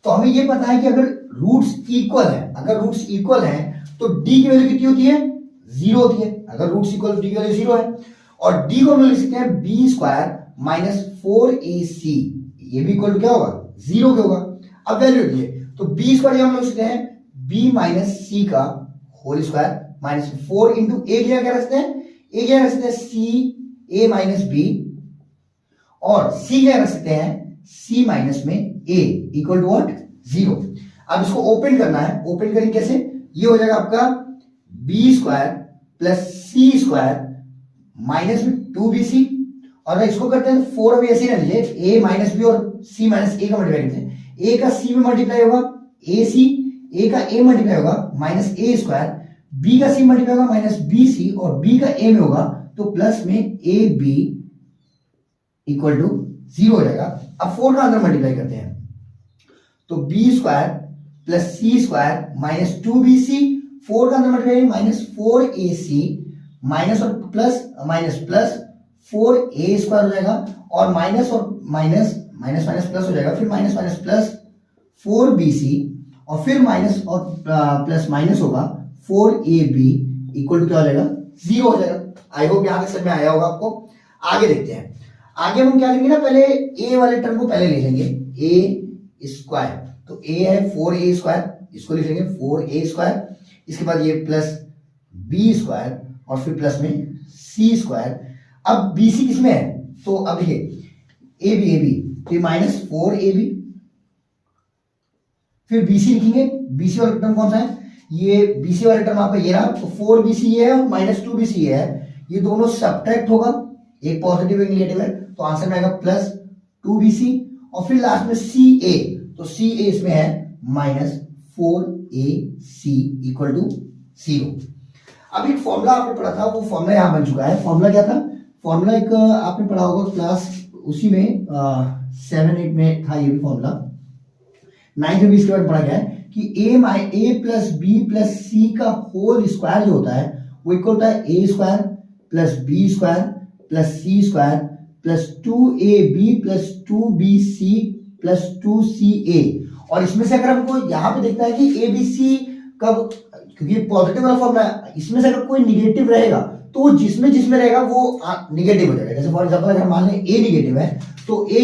तो हमें ये पता है कि अगर रूट्स इक्वल है, अगर रूट्स इक्वल हैं तो d की वैल्यू कितनी होती है 0 होती है। अगर रूट्स इक्वल तो d की वैल्यू 0 है। और d को हम लिख सकते हैं b स्क्वायर माइनस 4ac, ये भी इक्वल टू क्या होगा 0 के होगा। अब वैल्यू लिखिए, तो b स्क्वायर हम लिख सकते हैं b माइनस सी का whole square minus 4 into a क्या रख सकते हैं, a क्या रख सकते हैं c a माइनस b, और c क्या रख सकते हैं c माइनस में a इक्वल टू व्हाट 0। अब इसको ओपन करना है, ओपन करेंगे कैसे, ये हो जाएगा आपका b square plus C square minus में 2bc, और इसको करते हैं 4 अभी ऐसे ही रख लीजिए, a माइनस बी और c माइनस a का मल्टीप्लाई करते हैं, a का c में मल्टीप्लाई होगा ac, a का a मल्टीप्लाई होगा माइनस a स्क्वायर, b का c मल्टीप्लाई होगा माइनस bc और b का a में होगा तो प्लस में ab इक्वल टू 0 हो जाएगा। अब 4 का अंदर मल्टीप्लाई करते हैं, तो b square plus C square minus 2bc, 4 का अंदर मल्टीप्लाई माइनस 4ac माइनस और plus minus plus 4a square हो जाएगा, और माइनस और माइनस माइनस माइनस प्लस हो जाएगा, फिर माइनस माइनस प्लस 4bc और फिर माइनस और प्लस माइनस होगा 4ab इक्वल टू क्या हो जाएगा 0 हो जाएगा। आई होप यहां तक समझ में आया होगा आपको। आगे देखते हैं, आगे हम क्या करेंगे ना, पहले a वाले टर्म को पहले ले लेंगे, a स्क्वायर, तो a है 4a स्क्वायर, इसको लिख लेंगे 4a स्क्वायर, इसके बाद ये प्लस b स्क्वायर और फिर प्लस में c स्क्वायर। अब bc किसमें है, तो अब देखिए ab तो ये माइनस 4ab, फिर bc लिखेंगे, bc वाला टर्म कौन सा है, ये bc वाला टर्म आपका ये रहा, तो 4bc ये है और माइनस 2bc ये है, ये दोनों सब्ट्रैक्ट होगा, एक पॉजिटिव एक नेगेटिव है, तो आंसर में आएगा प्लस 2bc और फिर लास्ट में ca, तो ca इसमें है माइनस 4ac इक्वल टू 0। अब एक फॉर्मूला आपने पढ़ा था, वो फॉर्मूला यहाँ बन चुका है। फॉर्मूला क्या था? फॉर्मूला एक आपने पढ़ा होगा क्लास उसी में 7-8 में था ये भी फॉर्मूला। 9th में भी इसके बाद पढ़ा गया है कि a प्लस बी प्लस सी का होल स्क्वायर जो होता है वो इक्वल होता है a square plus B square plus C square plus 2ab plus 2bc plus 2ca। और इसमें से अगर हमको यहाँ पे देखता है कि abc कब, क्योंकि पॉजिटिव वाला फॉर्मूला है, इसमें से अगर कोई निगेटिव रहेगा तो जिसमें जिसमें रहेगा वो निगेटिव हो जाएगा। जैसे फॉर एग्जांपल अगर मान लें a निगेटिव है तो a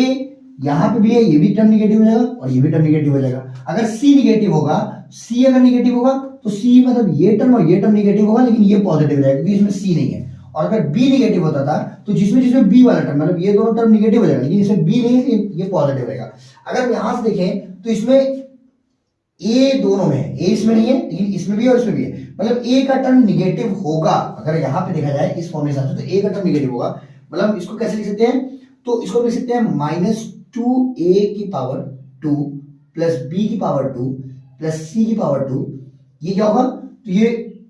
यहाँ पे भी है, ये भी टर्म निगेटिव हो जाएगा और ये भी टर्म निगेटिव हो जाएगा। अगर c निगेटिव होगा, c अगर निगेटिव होगा तो c मतलब ये टर्म और ये टर्म निगेटिव होगा, लेकिन ये पॉजिटिव रहेगा क्योंकि इसमें c नहीं है। और अगर b निगेटिव होता था तो जिसमें जिसमें b वाला टर्म मतलब ये दोनों टर्म निगेटिव हो जाएगा, लेकिन इसमें b नहीं है, ये पॉजिटिव रहेगा। अगर हम यहां से देखें तो इसमें a दोनों में है, a इसमें नहीं है लेकिन इसमें भी और इसमें भी है, मतलब a का टर्म निगेटिव होगा। अगर यहाँ पे देखा जाए इस फॉर्मूले से तो a का टर्म निगेटिव होगा। मतलब इसको कैसे लिख सकते हैं? तो इसको लिख सकते हैं -2a की पावर 2 प्लस b की पावर 2 प्लस c की पावर 2। ये क्या होगा? तो ये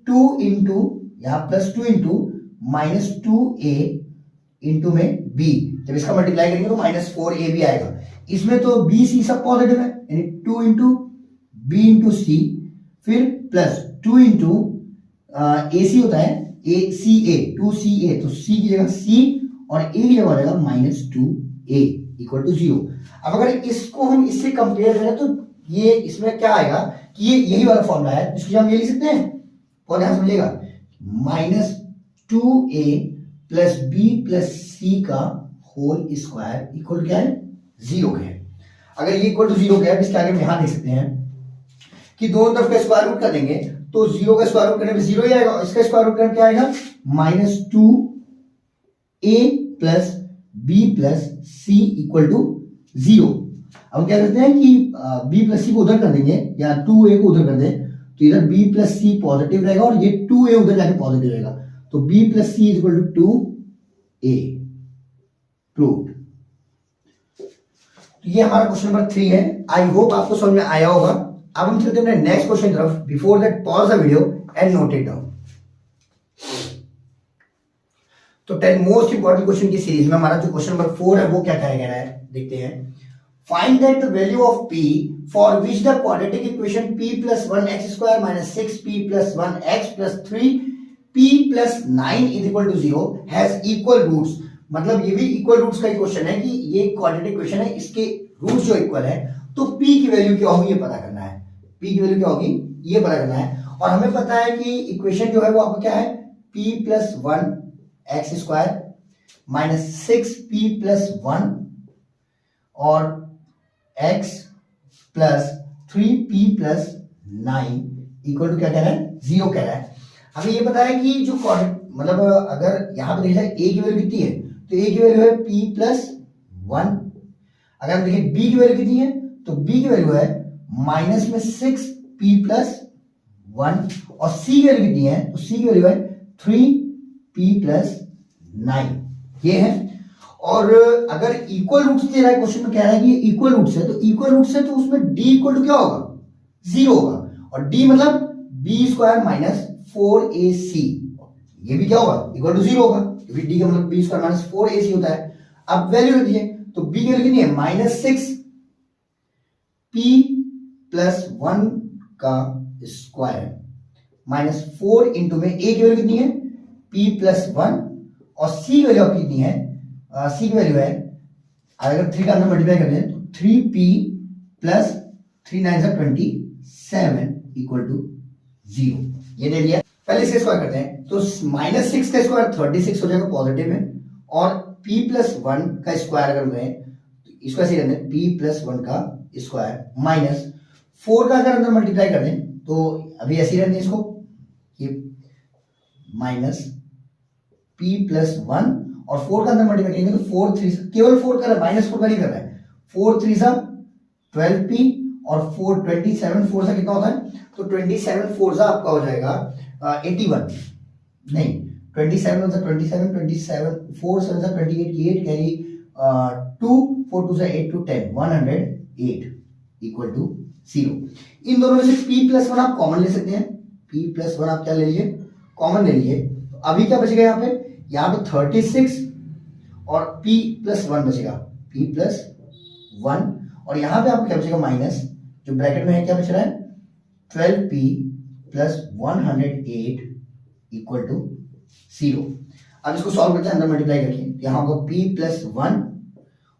2 इंटू यहाँ प्लस 2 इंटू -2a इंटू में b, जब इसका मल्टीप्लाई करेंगे तो -4ab आएगा। इसमें तो b c सब पॉजिटिव है, यानी 2 इंटू b इंटू सी, फिर प्लस 2 इंटू ए सी होता है a 2ca, तो c की जगह c और a की जगह हो जाएगा -2a इक्वल टू 0। अब अगर इसको हम इससे कंपेयर करें तो ये इसमें क्या आएगा कि ये यही वाला फॉर्मूला है, इसको हम ये लिख सकते हैं और ध्यान समझिएगा -2a plus b plus c का होल स्क्वायर इक्वल क्या है? 0 के है। अगर ये इक्वल टू 0 के है, इसके आगे हम यहां देख सकते हैं कि दोनों तरफ का स्क्वायर रूट कर देंगे तो 0 का स्क्वायर रूट करने पे 0 ही आएगा, और इसका स्क्वायर रूट करने क्या आएगा? -2a plus b plus c equal to 0। अब क्या करते हैं कि b प्लस c को उधर कर देंगे या 2a को उधर कर दें तो इधर b प्लस c पॉजिटिव रहेगा और ये 2a उधर जाके पॉजिटिव रहेगा, तो b plus c equal to 2a। Proved. तो ये हमारा क्वेश्चन नंबर 3 है। आई होप आपको समझ में आया होगा। अब हम चलते हैं नेक्स्ट क्वेश्चन तरफ। Before that pause the video and note it down. तो 10 मोस्ट इंपॉर्टेंट क्वेश्चन की सीरीज में हमारा जो क्वेश्चन नंबर 4 है वो क्या कहा गया है, देखते हैं। Find that the value of p for which the quadratic equation p plus 1x square minus 6p plus 1x plus 3p plus 9 is equal to 0 has equal roots. मतलब ये भी इक्वल रूट्स का क्वेश्चन है कि ये quadratic equation है, इसके roots जो इक्वल है, तो p की वैल्यू क्या होगी ये पता करना है। p की वैल्यू क्या होगी ये पता करना है। और हमें पता है कि इक्वेशन जो है वो आपका क्या है, p plus 1x square minus 6p plus 1 और x plus 3p plus 9 equal to क्या कह रहा है, 0 कह रहा है। हमें ये पता है कि जो मतलब अगर यहां पे देखा जाए a की वैल्यू कितनी है, तो a की वैल्यू है p प्लस 1। अगर हम देखें b की वैल्यू कितनी है, तो b की वैल्यू है माइनस में 6p प्लस 1 और c की वैल्यू कितनी है, तो c की वैल्यू है 3p प्लस 9। ये है। और अगर इक्वल रूट्स दे रहा है, क्वेश्चन में कह रहा है कि इक्वल रूट्स है, तो इक्वल रूट्स है तो उसमें d इक्वल टू क्या होगा, 0 होगा। और d मतलब b स्क्वायर माइनस 4ac, ये भी क्या होगा, इक्वल टू 0 होगा, क्योंकि d का मतलब b स्क्वायर माइनस 4ac होता है। अब वैल्यू लिखिए, तो b की वैल्यू कितनी है, माइनस 6p प्लस 1 का स्क्वायर माइनस 4 इंटू में a की वैल्यू कितनी है, p प्लस 1 और c की वैल्यू आपकी कितनी है, c की वैल्यू है, अगर 3 का अंदर मल्टीप्लाई कर दें तो 3p प्लस 3 9 27 इक्वल टू 0। ये दे दिया। पहले इसके स्क्वायर करते हैं, तो माइनस 6 का स्क्वायर 36 हो जाएगा पॉजिटिव में, और p प्लस 1 का स्क्वायर अगर करें तो इसको ऐसे करते हैं, p प्लस 1 का स्क्वायर माइनस 4 का अगर अंदर मल्टीप्लाई कर दें तो अभी ऐसे ही रहने इसको, ये माइनस p प्लस 1 और 4 का अंदर मल्टीप्लाई करेंगे तो 4 3 केवल 4 कर रहा है, माइनस 4 का नहीं कर रहा है, 4 3 सा 12p और 4 27 4 सा कितना होता है, तो 27 4 सा आपका हो जाएगा 81, नहीं 27 वन सा 27 27 4 7 सा 28 8 कैरी 2 4 2 सा 8 to 10 108 इक्वल टू 0। इन दोनों में से p प्लस 1 आप कॉमन ले सकते हैं, p प्लस 1 आप क्या ले लीजिए कॉमन ले लिए तो अभी क्या बचेगा यहाँ पे 36 और p प्लस 1 बचेगा, p प्लस 1, और यहाँ पे आपको क्या बचेगा माइनस, जो ब्रैकेट में है क्या बच रहा है 12p प्लस 108 इक्वल टू 0। अब इसको सॉल्व करते हैं, अंदर मल्टीप्लाई करके यहाँ होगा p प्लस 1,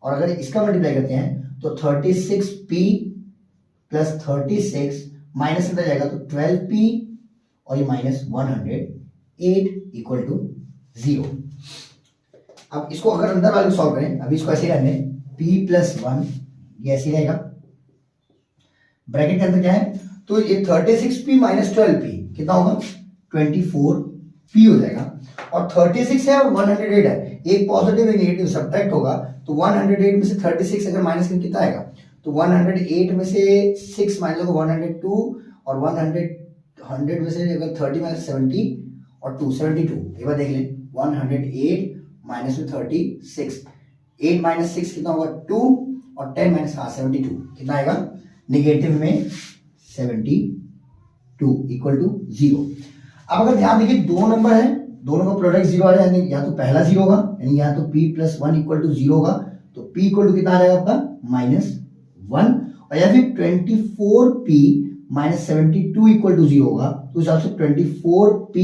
और अगर इसका मल्टीप्लाई करते हैं तो 36p प्लस 36 माइनस अंदर जाएगा तो 12p और ये माइनस 108 इक्वल टू 0। अब इसको अगर अंदर वाले को सॉल्व करें, अभी इसको ऐसे रहने p प्लस 1 ये ऐसे रहेगा, ब्रैकेट के अंदर क्या है तो ये 36p माइनस 12p कितना होगा 24p हो जाएगा, और 36 है और 108 है, एक पॉजिटिव एक नेगेटिव सब्ट्रैक्ट होगा तो 108 में से 36 अगर माइनस करें कितना आएगा, तो 108 में से 6 माइनस होगा 102, और 100 में से अगर 30 माइनस 70 और 2 72, एक बार देख लें 108 माइनस में 36, 8 माइनस 6 कितना होगा 2, और 10 माइनस 72 कितना आएगा निगेटिव में 72 इक्वल टू 0। अब अगर ध्यान देखिए दो नंबर है, दोनों का प्रोडक्ट 0 आ रहा है, या तो पहला 0 होगा यानी या तो p प्लस 1 इक्वल टू 0 होगा, तो p इक्वल टू कितना आ जाएगा आपका -1, और या फिर 24p माइनस 72 इक्वल टू 0 होगा, तो उस हिसाब से 24p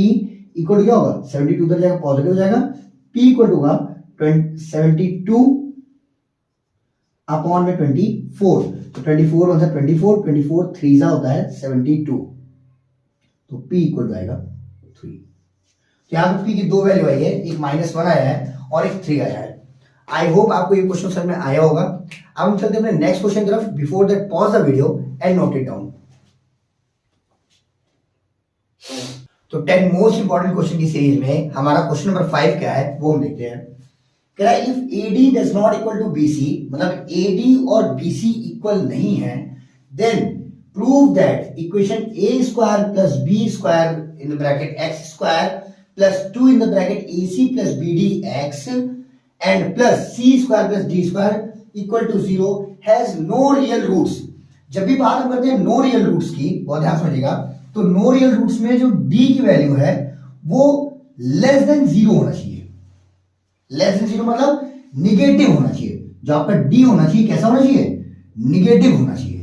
इक्वल टू क्या होगा 72 उधर जाएगा पॉजिटिव हो जाएगा, p इक्वल टू होगा 72 अपॉन में 24, तो 24 वन 24, 24 3 जा होता है 72, तो p इक्वल टू आएगा 3। तो यहाँ पे p की दो वैल्यू आई है, एक -1 आया है और एक 3 आया है। आई होप आपको ये क्वेश्चन समझ में आया होगा। अब हम चलते हैं अपने नेक्स्ट क्वेश्चन की तरफ। Before that pause the video and note it down. तो 10 मोस्ट इंपॉर्टेंट क्वेश्चन की सीरीज में हमारा क्वेश्चन नंबर 5 क्या है वो हम देखते हैं। कह रहा है if AD does not equal to BC, मतलब AD और BC इक्वल नहीं है, then prove that equation A square plus B square in the bracket x square plus 2 in the bracket AC plus BD x and plus C square plus D square equal to 0 has no real roots. जब भी बात हम करते हैं no real roots की, बहुत ध्यान समझिएगा, तो नो रियल रूट्स में जो D की वैल्यू है वो लेस देन 0 होना चाहिए। लेस देन 0 मतलब निगेटिव होना चाहिए। जो आपका D होना चाहिए कैसा होना चाहिए, निगेटिव होना चाहिए।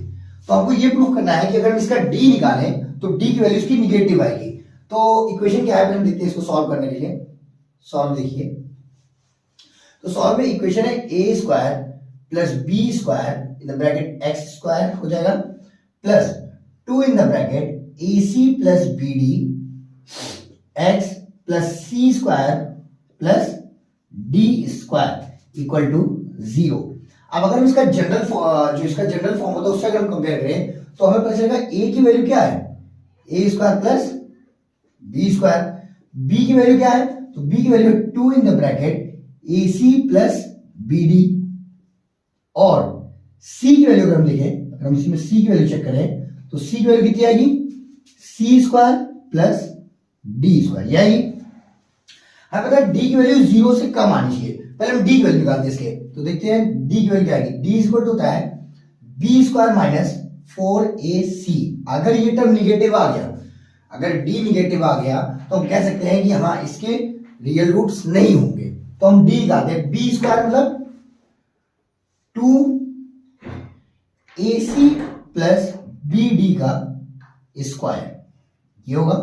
तो आपको ये प्रूफ करना है कि अगर हम इसका D निकालें तो D की वैल्यू इसकी निगेटिव आएगी। तो इक्वेशन क्या है हम देखते हैं इसको सॉल्व करने के लिए। सॉल्व देखिए, तो सॉल्व में इक्वेशन है a square plus b square in the bracket x square हो जाएगा plus 2 in the bracket ac plus bd x plus c square plus d square equal to 0। अब अगर हम इसका जनरल जो इसका जनरल फॉर्म होता है उससे अगर हम कंपेयर करें तो हमें पता चलेगा a की वैल्यू क्या है, a square plus b square. b की वैल्यू क्या है, तो b की value 2 in the bracket AC plus BD, और C की वैल्यू अगर हम देखें, अगर हम इसमें C की वैल्यू चेक करें तो C की वैल्यू कितनी आएगी, C square plus D square, यही हमें पता है D की वैल्यू 0 से कम आनी चाहिए। पहले हम D की वैल्यू निकालते हैं इसके, तो देखते हैं D की वैल्यू क्या आएगी। D इक्वल टू होता है B स्क्वायर माइनस 4AC। अगर ये टर्म निगेटिव आ गया, अगर D निगेटिव आ गया तो हम कह सकते हैं कि हाँ इसके रियल रूट्स नहीं होंगे। तो हम D निकालते हैं, B स्क्वायर मतलब 2AC प्लस BD का स्क्वायर, ये होगा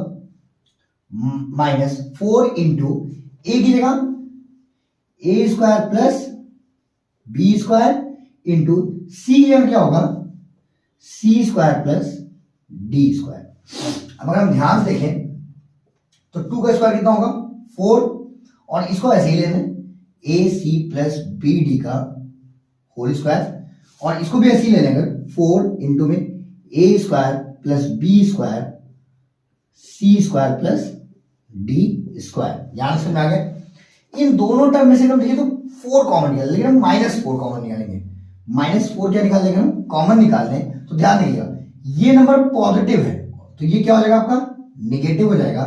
माइनस 4 इंटू ए की जगह A square plus B square into C की जगह क्या होगा, C square plus D square. अब अगर हम ध्यान से देखें तो 2 का स्क्वायर कितना होगा 4, और इसको ऐसे ही लेना AC प्लस BD का होल स्क्वायर, और इसको भी ऐसे ही ले लेंगे 4 इंटू में A square plus B square C square plus D square. यहां से आ गया। इन दोनों टर्म में से हम देखिए तो 4 कॉमन निकाल, लेकिन हम -4 कॉमन निकालेंगे। -4 क्या निकाल लेंगे हम, कॉमन निकाल लें। तो ध्यान दीजिएगा ये नंबर पॉजिटिव है तो ये क्या हो जाएगा आपका निगेटिव हो जाएगा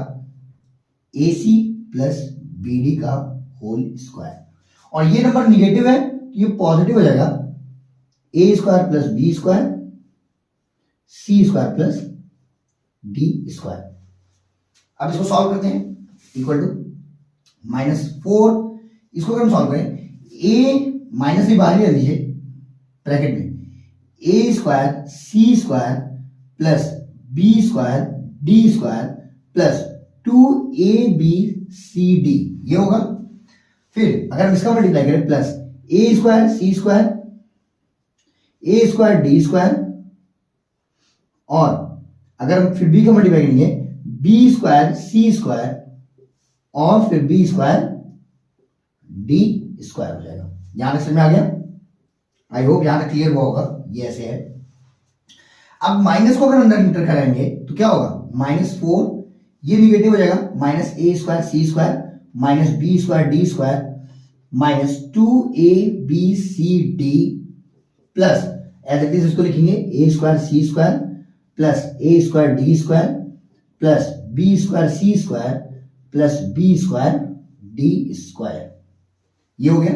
AC प्लस BD का होल स्क्वायर, और ये नंबर निगेटिव है तो ये पॉजिटिव हो जाएगा A square plus B square C square plus D square. अब इसको सॉल्व करते हैं। इक्वल टू -4, इसको अगर हम सॉल्व करें, a माइनस भी बाहर ही रख दीजिए ब्रैकेट में, a square C square plus B square D square plus 2abcd, ये होगा। फिर अगर हम इसका मल्टीप्लाई करें, plus a square C square, a square D square, और अगर हम फिर b का मल्टीप्लाई करेंगे, b स्क्वायर सी स्क्वायर और फिर b स्क्वायर डी स्क्वायर हो जाएगा। यहां तक समझ में आ गया? आई होप यहां तक क्लियर हुआ होगा। ये ऐसे है। अब माइनस को अगर अंदर इंटर कराएंगे तो क्या होगा, -4, ये निगेटिव हो जाएगा, -a square C square minus B square D square minus 2abcd plus as it is इसको लिखेंगे a square C square plus a square D square plus b square C square plus b square D square, ये हो गया।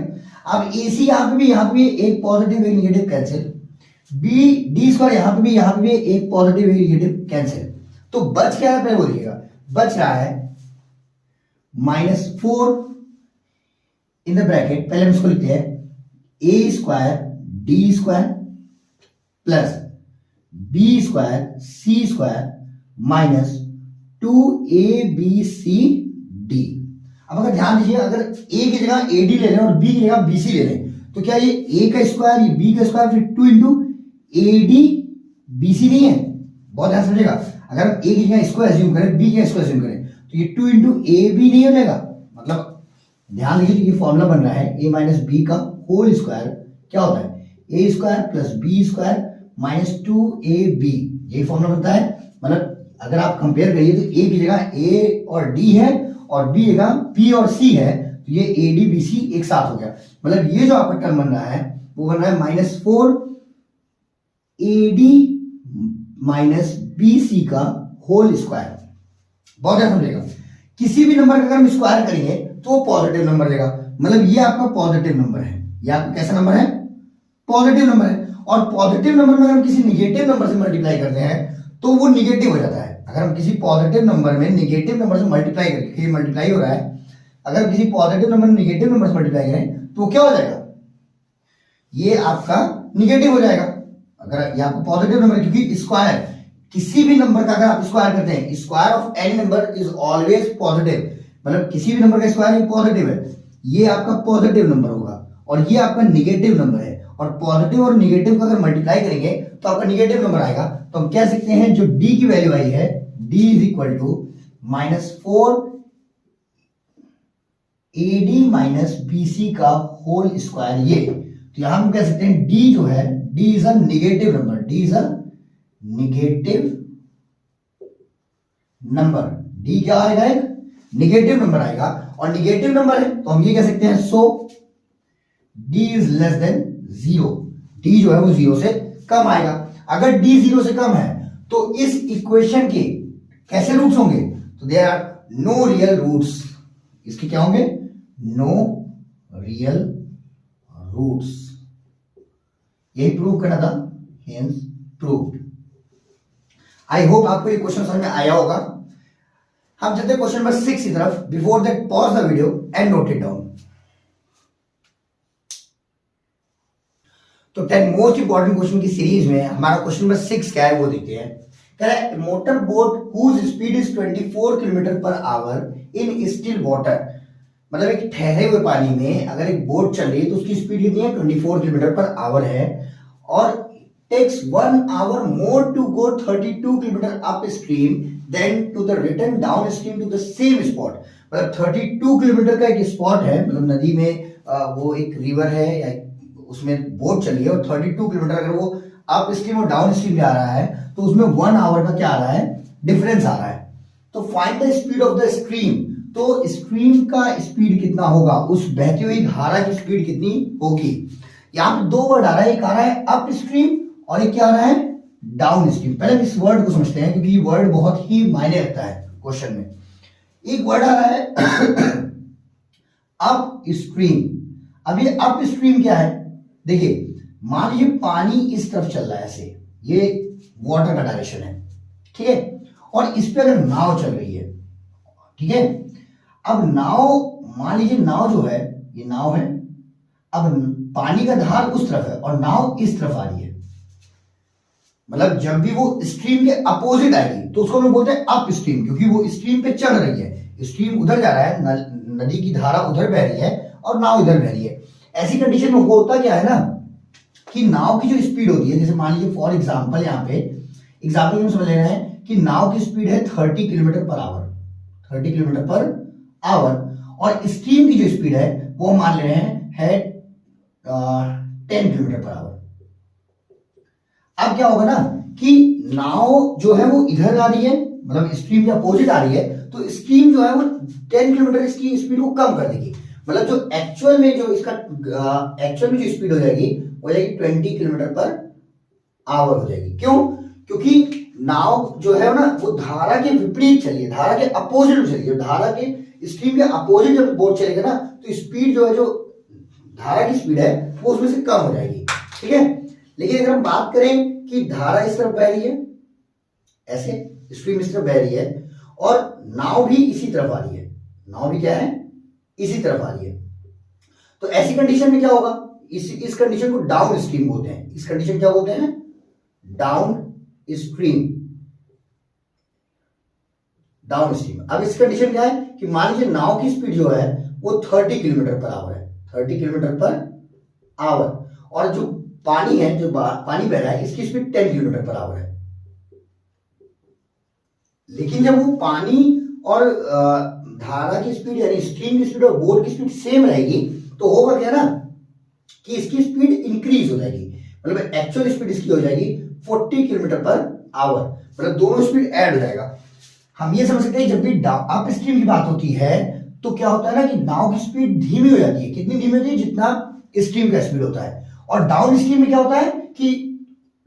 अब AC यहां पे भी एक पॉजिटिव एक negative cancel, b D square यहां पे भी एक पॉजिटिव एक निगेटिव कैंसिल, तो बच क्या है पहले वो देखिएगा, बच रहा है -4 इन द ब्रैकेट, पहले हम इसको लिखते हैं a square D square plus b square C square minus 2abcd। अब अगर ध्यान दीजिए, अगर a की जगह ad ले लें और b की जगह bc ले लें, तो क्या ये a का स्क्वायर, ये b का स्क्वायर, फिर 2 इंटू ad bc नहीं है? बहुत ध्यान समझिएगा। अगर हम a की जगह इसको एज्यूम करें, b की जगह इसको एज्यूम करें, तो ये 2 इंटू ab नहीं हो जाएगा? मतलब ध्यान दीजिए, ये फॉर्मूला बन रहा है a माइनस बी का होल स्क्वायर, क्या होता है a square plus B square minus 2ab, यही फॉर्मूला बनता है। मतलब अगर आप कंपेयर करिए तो a की जगह a और d है और b की जगह p और c है, तो ये ad bc एक साथ हो गया। मतलब ये जो आपका टर्म बन रहा है वो बन रहा है -4 ad माइनस bc का होल स्क्वायर। बहुत ध्यान समझिएगा, किसी भी नंबर का अगर हम स्क्वायर करेंगे तो वो पॉजिटिव नंबर देगा। मतलब ये आपका पॉजिटिव नंबर है, ये आपका कैसा नंबर है? पॉजिटिव नंबर है। और पॉजिटिव नंबर में अगर हम किसी निगेटिव नंबर से मल्टीप्लाई करते हैं तो वो निगेटिव हो जाता है। अगर हम किसी पॉजिटिव नंबर में निगेटिव नंबर से मल्टीप्लाई करें, ये मल्टीप्लाई हो रहा है, अगर किसी पॉजिटिव नंबर में निगेटिव नंबर से मल्टीप्लाई करें तो क्या हो जाएगा, ये आपका निगेटिव हो जाएगा। अगर ये आपका पॉजिटिव नंबर, क्योंकि स्क्वायर किसी भी नंबर का अगर आप स्क्वायर करते हैं, square of any number is always positive, मतलब किसी भी नंबर का स्क्वायर पॉजिटिव है, ये आपका पॉजिटिव नंबर होगा और ये आपका निगेटिव नंबर है। और पॉजिटिव और निगेटिव का अगर मल्टीप्लाई करेंगे तो आपका निगेटिव नंबर आएगा। तो हम कह सकते हैं जो d की वैल्यू आई है, d is equal to -4 ad minus bc का होल स्क्वायर। ये तो यहां हम कह सकते हैं d जो है, d is a negative number, d is a negative number, d क्या आएगा, एक निगेटिव नंबर आएगा। और निगेटिव नंबर है तो हम ये कह सकते हैं सो d is less than 0, d जो है वो 0 से कम आएगा। अगर d 0 से कम है तो इस इक्वेशन के कैसे रूट्स होंगे, तो there are no real roots, इसके क्या होंगे, नो रियल रूट्स। यही प्रूव करना था, हेंस प्रूव्ड। आई होप आपको ये क्वेश्चन समझ में आया होगा। हम चलते हैं क्वेश्चन नंबर 6 की तरफ। Before that pause the video and note it down. तो 10 मोस्ट इंपॉर्टेंट क्वेश्चन की सीरीज में हमारा क्वेश्चन नंबर 6 क्या है वो देखते हैं। कह रहा है motor boat whose speed is 24 kilometre per hour in still water, मतलब एक ठहरे हुए पानी में अगर एक बोट चल रही है तो उसकी स्पीड कितनी है, 24 किलोमीटर पर आवर है, और takes 1 hour more to go 32 kilometre upstream than to the return downstream to the same spot. मतलब 32 किलोमीटर का एक स्पॉट है, मतलब नदी में वो एक रिवर है या उसमें बोट चली है और 32 किलोमीटर अगर वो अप स्ट्रीम और डाउन स्ट्रीम जा रहा है तो उसमें 1 hour का क्या आ रहा है, डिफरेंस आ रहा है। तो find the speed of the stream, तो स्ट्रीम का स्पीड कितना होगा, उस बहती हुई धारा की स्पीड कितनी होगी। यहां पे 2 वर्ड आ रहा है, एक आ रहा है अप स्ट्रीम और एक क्या आ रहा है, डाउन स्ट्रीम। पहले इस वर्ड को समझते हैं क्योंकि ये वर्ड बहुत ही मायने रखता है क्वेश्चन में। एक वर्ड आ रहा है अप स्ट्रीम। अब ये अप स्ट्रीम क्या है, देखिए मान लीजिए पानी इस तरफ चल रहा है, ऐसे ये वाटर का डायरेक्शन है, ठीक है, और इस पे अगर नाव चल रही है, ठीक है। अब नाव, मान लीजिए नाव जो है, ये नाव है, अब पानी का धार उस तरफ है और नाव इस तरफ आ रही है, मतलब जब भी वो स्ट्रीम के अपोजिट आएगी तो उसको हम लोग बोलते हैं अप स्ट्रीम, क्योंकि वो स्ट्रीम पे चढ़ रही है, स्ट्रीम उधर जा रहा है, नदी की धारा उधर बह रही है और नाव इधर बह रही है। ऐसी कंडीशन में होता क्या है ना कि नाव की जो स्पीड होती है, जैसे मान लीजिए फॉर एग्जांपल, यहाँ पे एग्जांपल में समझ लेना है कि नाव की स्पीड है 30 kilometre per our, 30 kilometre per our, और स्ट्रीम की जो स्पीड है वो मान ले रहे हैं है 10 किलोमीटर पर आवर। अब क्या होगा ना कि नाव जो है वो इधर आ रही है, मतलब स्ट्रीम के अपोजिट आ रही है, तो स्ट्रीम जो है वो 10 किलोमीटर इसकी स्पीड को कम कर देगी, मतलब जो एक्चुअल में जो इसका एक्चुअल में जो स्पीड हो जाएगी 20 किलोमीटर पर आवर हो जाएगी। क्यों? क्योंकि नाव जो है ना वो धारा के विपरीत चलिए, धारा के अपोजिट में चलिए, धारा के स्ट्रीम के अपोजिट जब बोट चलेगा ना तो स्पीड जो है, जो धारा की स्पीड है वो उसमें से कम हो जाएगी, ठीक है। लेकिन अगर हम बात करें कि धारा इस तरफ बह रही है, ऐसे स्ट्रीम इस तरफ बह रही है और नाव भी इसी तरफ आ रही है, नाव भी क्या है, इसी तरफ आ रही है, तो ऐसी कंडीशन में क्या होगा, इस कंडीशन को डाउन स्ट्रीम बोलते हैं। इस कंडीशन क्या बोलते हैं? Down stream, down stream. अब इस कंडीशन क्या है कि मान लीजिए नाव की स्पीड जो है वो 30 किलोमीटर पर आवर है, 30 किलोमीटर पर आवर, और जो पानी है, जो पानी बह रहा है, इसकी स्पीड 10 किलोमीटर पर आवर है। लेकिन जब वो पानी और धारा की स्पीड यानी स्ट्रीम की स्पीड और बोट की स्पीड सेम रहेगी तो होगा क्या ना कि इसकी स्पीड इंक्रीज हो जाएगी, मतलब एक्चुअल स्पीड इसकी हो जाएगी 40 किलोमीटर पर आवर, मतलब दोनों स्पीड ऐड हो जाएगा। हम ये समझ सकते हैं जब भी अप स्ट्रीम की बात होती है तो क्या होता है ना कि नाव की स्पीड धीमी हो जाती है, कितनी धीमी होती है? जितना स्ट्रीम का स्पीड होता है। और डाउन स्ट्रीम में क्या होता है कि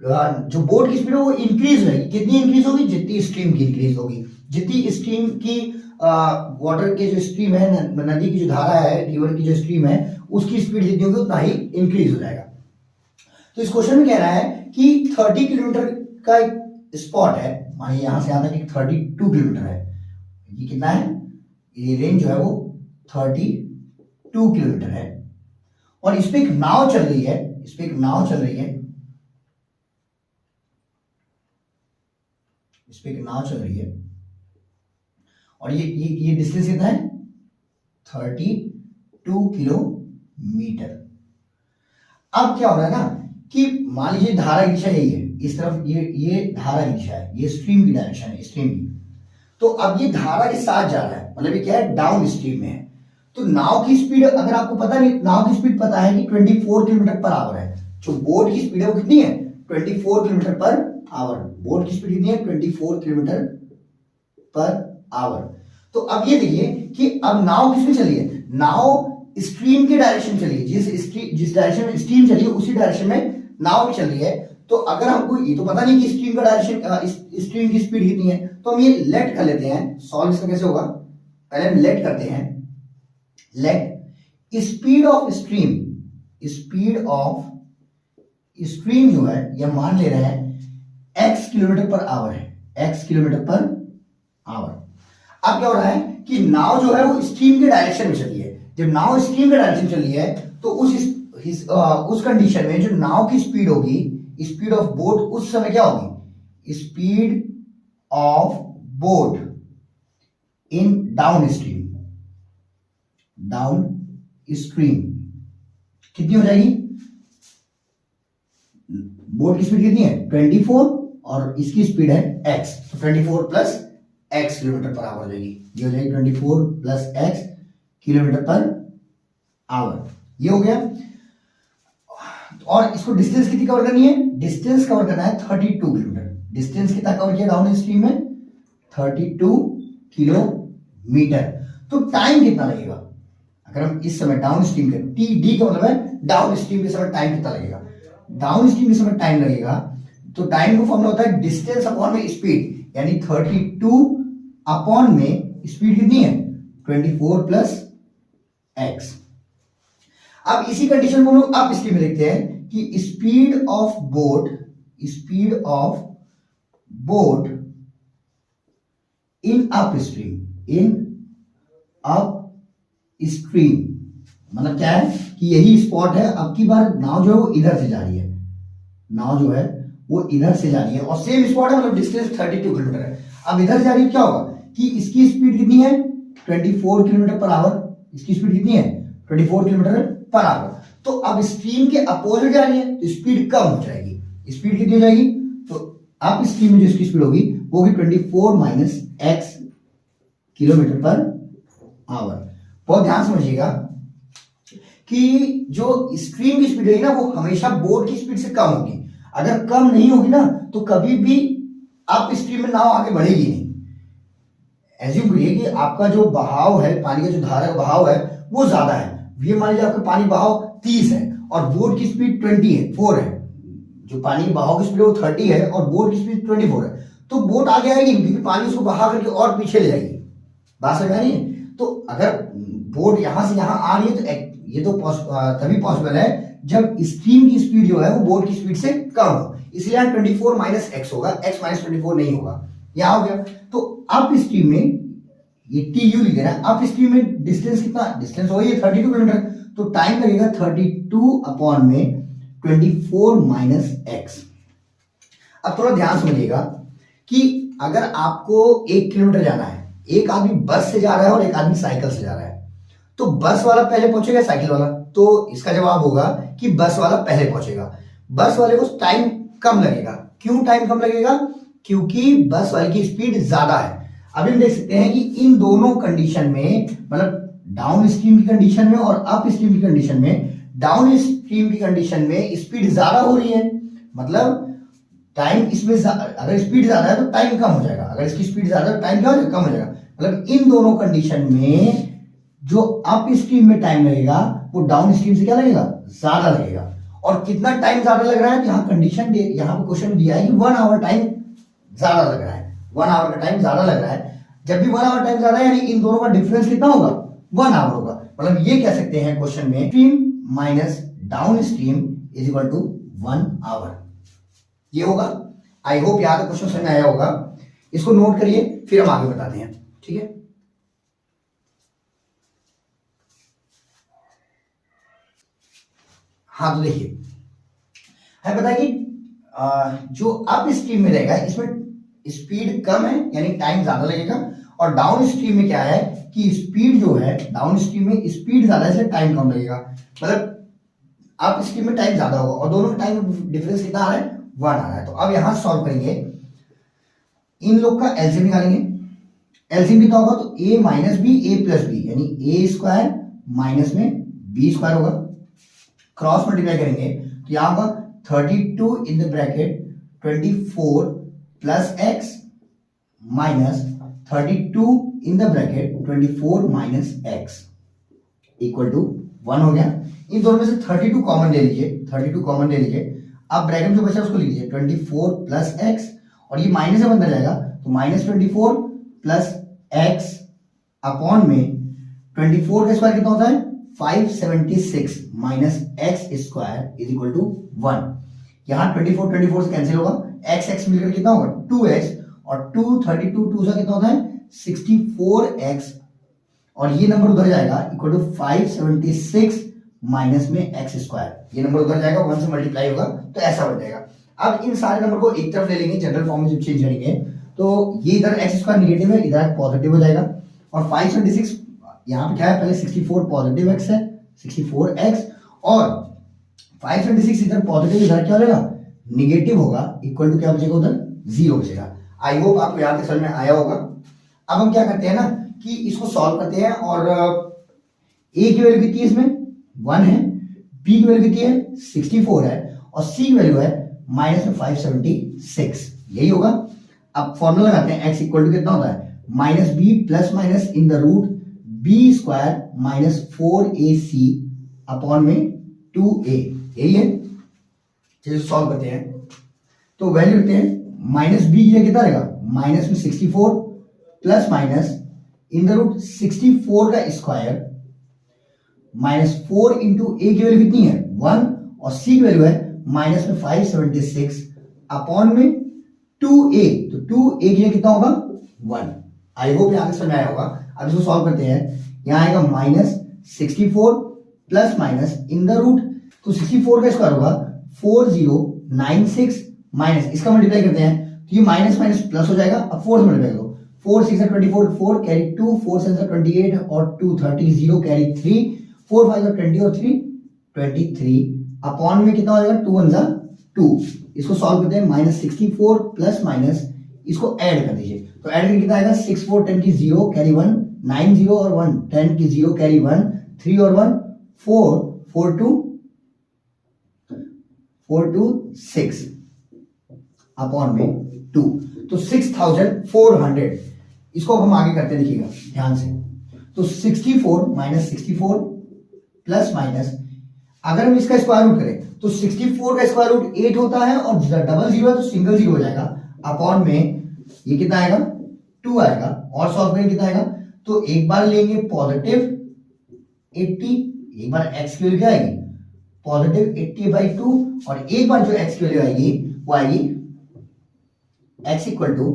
जो बोट की स्पीड है वो इंक्रीज होगी, कितनी इंक्रीज होगी? जितनी स्ट्रीम की इंक्रीज होगी, जितनी स्ट्रीम की वाटर के जो स्ट्रीम है, नदी की जो धारा है, रिवर की जो स्ट्रीम है, उसकी स्पीड जितनी होगी उतना ही इंक्रीज हो जाएगा। तो इस क्वेश्चन में कह रहा है कि 30 किलोमीटर का एक स्पॉट है, मानिए यहां से यहां तक 32 किलोमीटर है, ये कितना है? ये रेंज जो है वो 32 किलोमीटर है, और इस पे एक नाव चल रही है, इस पे एक नाव चल रही है, इस पे एक नाव चल रही है, और ये डिस्टेंस कितना है? 32 किलोमीटर। अब क्या हो रहा है ना कि मान लीजिए धारा की दिशा यही है, इस तरफ ये धारा की दिशा है, ये स्ट्रीम की डायरेक्शन है, स्ट्रीम की। तो अब ये धारा के साथ जा रहा है, मतलब ये क्या है? डाउन स्ट्रीम में है। तो नाव की स्पीड, अगर आपको पता नहीं, नाव की स्पीड पता है कि 24 किलोमीटर पर आवर है, जो बोट की स्पीड है वो कितनी है? 24 किलोमीटर पर आवर। बोट की स्पीड कितनी है? 24 किलोमीटर पर आवर। तो अब ये देखिए कि अब नाव किसमें चली है? नाव स्ट्रीम के डायरेक्शन चली है, जिस डायरेक्शन में स्ट्रीम चली है उसी डायरेक्शन में नाव भी चल रही है। तो अगर हमको ये तो पता नहीं कि स्ट्रीम का डायरेक्शन, स्ट्रीम की स्पीड कितनी है, तो हम ये लेट कर लेते हैं। सॉल्व इसका कैसे होगा? पहले हम लेट करते हैं, let speed of stream, speed of stream जो है ये मान ले रहे हैं x किलोमीटर पर आवर है, x किलोमीटर पर आवर। अब क्या हो रहा है कि नाव जो है वो स्ट्रीम के डायरेक्शन में चली है। जब नाव स्ट्रीम के डायरेक्शन चली है तो उस कंडीशन में जो नाव की स्पीड होगी, स्पीड ऑफ बोट, उस समय क्या होगी? Speed of boat in down stream, down stream कितनी हो जाएगी? बोट की स्पीड कितनी है? 24, और इसकी स्पीड है x, तो 24 plus x kilometre per our हो जाएगी। ये हो जाएगी 24 plus x kilometre per our. ये हो गया। और इसको डिस्टेंस कितनी कवर करनी है? डिस्टेंस कवर करना है 32 किलोमीटर। डिस्टेंस कितना कवर किया डाउन स्ट्रीम में? 32 किलोमीटर। तो टाइम कितना लगेगा? अगर हम इस समय डाउन स्ट्रीम के टी का मतलब है डाउन स्ट्रीम के समय टाइम कितना लगेगा? डाउन स्ट्रीम के समय टाइम लगेगा, तो टाइम का फॉर्मूला होता है डिस्टेंस अपॉन में स्पीड, यानी 32 अपॉन में स्पीड कितनी है? 24 प्लस x। अब इसी कंडीशन को हम लोग अप स्ट्रीम में लिखते हैं कि speed of boat, speed of boat in up stream, in up stream, मतलब क्या है कि यही स्पॉट है। अब की बार नाव जो है वो इधर से जा रही है, नाव जो है वो इधर से जा रही है और सेम स्पॉट है, मतलब डिस्टेंस 32 किलोमीटर है। अब इधर जा रही है, क्या होगा कि इसकी स्पीड कितनी है 24 किलोमीटर पर आवर, इसकी स्पीड कितनी है 24 किलोमीटर पर आवर। तो अब स्ट्रीम के अपोजिट जा रही है तो स्पीड कम हो जाएगी। स्पीड कितनी हो जाएगी, तो अप स्ट्रीम में जो इसकी स्पीड होगी वो होगी 24 minus x kilometre per our. बहुत ध्यान समझिएगा कि जो स्ट्रीम की स्पीड है ना वो हमेशा बोट की स्पीड से कम होगी। अगर कम नहीं होगी ना तो कभी भी अप स्ट्रीम में नाव आगे बढ़ेगी नहीं। एज्यूम करिए कि आपका जो बहाव है, पानी का जो धारा का बहाव है वो ज्यादा है। ये मान लीजिए आपका पानी बहाव 30 है और बोट की स्पीड 4 है। जो पानी के बहाव की स्पीड है वो 30 है और बोट की स्पीड 24 है, तो बोट आगे आएगी नहीं क्योंकि पानी उसको बहा करके और पीछे ले जाएगी। बात समझ आ रही है। तो अगर बोट यहां से यहां आ रही है तो ये तो तभी पॉसिबल है जब स्ट्रीम की स्पीड जो है वो बोट की स्पीड से कम हो। इसलिए यहाँ 24 माइनस एक्स होगा, एक्स माइनस 24 नहीं होगा। यहां हो गया। तो अप स्ट्रीम में ये टी यू लिख देना, अप स्ट्रीम में डिस्टेंस कितना, डिस्टेंस हो ये 32 किलोमीटर, तो टाइम लगेगा 32 अपॉन में 24 माइनस एक्स। अब थोड़ा ध्यान समझिएगा कि अगर आपको 1 किलोमीटर जाना है, एक आदमी बस से जा रहा है और एक आदमी साइकिल से जा रहा है, तो बस वाला पहले पहुंचेगा साइकिल वाला, तो इसका जवाब होगा कि बस वाला पहले पहुंचेगा। बस वाले को टाइम कम लगेगा। क्यों टाइम कम लगेगा, क्योंकि बस वाले की स्पीड ज्यादा है। अभी हम देख सकते हैं कि इन दोनों कंडीशन में, मतलब डाउन स्ट्रीम की कंडीशन में और अप स्ट्रीम की कंडीशन में, डाउन स्ट्रीम की कंडीशन में स्पीड ज्यादा हो रही है, मतलब टाइम इसमें अगर स्पीड ज्यादा है तो टाइम कम हो जाएगा, अगर इसकी स्पीड ज्यादा है तो टाइम क्या हो जाएगा, कम हो जाएगा। मतलब इन दोनों कंडीशन में जो अप स्ट्रीम में टाइम लगेगा वो डाउन स्ट्रीम से क्या लगेगा, ज्यादा लगेगा। और कितना टाइम ज्यादा लग रहा है, यहाँ कंडीशन यहाँ पे क्वेश्चन दिया है कि 1 आवर टाइम ज्यादा लग रहा है, 1 आवर का टाइम ज्यादा लग रहा है। जब भी 1 आवर टाइम ज्यादा है यानी इन दोनों का डिफरेंस कितना होगा, 1 आवर होगा। मतलब ये कह सकते हैं क्वेश्चन में stream minus downstream is equal to 1 hour, ये होगा। आई होप यहाँ तक क्वेश्चन समझ में आया होगा। इसको नोट करिए, फिर हम आगे बताते हैं, ठीक है। हाँ तो देखिए, है पता है कि जो अप स्ट्रीम में रहेगा इसमें स्पीड कम है यानी टाइम ज्यादा लगेगा, और डाउन स्ट्रीम में क्या है कि स्पीड जो है, डाउन स्ट्रीम में स्पीड ज्यादा है इसलिए टाइम कम लगेगा। मतलब अप स्ट्रीम में टाइम ज्यादा होगा और दोनों का टाइम डिफरेंस कितना आ रहा है, 1 आ रहा है। तो अब यहां सॉल्व करेंगे, इन लोग का एलसीएम निकालेंगे। एलसीएम कितना होगा, तो a minus B A plus B यानी ए स्क्वायर माइनस में बी स्क्वायर होगा। क्रॉस मल्टीप्लाई करेंगे तो यहां होगा 32 in the bracket 24 plus X minus 32 in the bracket 24 minus X equal to 1 हो गया। इन दोनों में से 32 कॉमन ले लीजिए, 32 कॉमन ले लीजिए। अब ब्रैकेट में जो बचा उसको लीजिए 24 प्लस एक्स, और ये माइनस से अंदर जाएगा तो माइनस 24 प्लस एक्स अपॉन में 24 का स्क्वायर कितना होता है 576 minus X square is equal to 1। यहां 24 से कैंसिल होगा, एक्स एक्स मिलकर कितना होगा 2x, और 2 32 2 से कितना होता है 64x, और ये नंबर उधर जाएगा इक्वल टू 576 माइनस में एक्स स्क्वायर, ये नंबर उधर जाएगा 1 से मल्टीप्लाई होगा तो ऐसा बन जाएगा। अब इन सारे नंबर को एक तरफ ले लेंगे, जनरल फॉर्म में जब चेंज करेंगे तो ये इधर एक्स स्क्वायर निगेटिव है, इधर पॉजिटिव हो जाएगा, और 576 यहाँ पे क्या है, पहले 64 पॉजिटिव एक्स है 64x, और 576 इधर पॉजिटिव, इधर क्या हो जाएगा निगेटिव होगा, इक्वल टू क्या बचेगा उधर 0 बचेगा। आई होप आपको यहाँ तक समझ में आया होगा। अब हम क्या करते हैं ना कि इसको सॉल्व करते हैं, और a की वैल्यू कितनी है इसमें 1 है, b की वैल्यू कितनी है 64 है, और c की वैल्यू है माइनस में 576, यही होगा। अब फॉर्मूला लगाते हैं, x इक्वल टू कितना होता है minus B plus minus in the root B square minus 4ac upon में 2a, यही है। चलिए सॉल्व करते हैं, तो वैल्यू रखते हैं माइनस बी की जगह कितना रहेगा माइनस में 64 plus minus in the root 64 का स्क्वायर माइनस 4 इंटू ए की वैल्यू कितनी है 1, और सी की वैल्यू है माइनस में 576 अपॉन में 2a, तो 2a की जगह कितना होगा 1। आई होप यहां तक समझ आया होगा। अब इसको सॉल्व करते हैं, यहाँ आएगा -64 plus minus in the root, तो 64 का स्क्वायर होगा 4096 माइनस इसका मल्टीप्लाई करते हैं तो ये माइनस माइनस प्लस हो जाएगा। अब 4 से मल्टीप्लाई करो, 4 6 24, 4 कैरी 2, 4 7 28 और 2 30, 0 कैरी 3, 4 5 20 और 3 23 अपॉन में कितना हो जाएगा 2 1 2। इसको सॉल्व करते हैं, -64 प्लस माइनस इसको ऐड कर दीजिए, तो ऐड करके कितना आएगा 6 4 10 की 0 कैरी 1, 9 0 और 1 10 की 0 कैरी 1, 3 और 1 4 4 2 6 अपॉन में 2, तो 6400। इसको अब हम आगे करते हैं, देखिएगा ध्यान से। तो 64 माइनस 64 प्लस माइनस, अगर हम इसका स्क्वायर रूट करें तो 64 का स्क्वायर रूट 8 होता है और डबल जीरो है तो सिंगल जीरो हो जाएगा। अपॉन में ये कितना आएगा 2 आएगा, और सॉल्व करेंगे कितना आएगा, तो एक बार लेंगे पॉजिटिव 80, एक बार एक्स की वैल्यू क्या आएगी पॉजिटिव 80/2, और एक बार जो एक्स की वैल्यू आएगी वो आएगी x इक्वल टू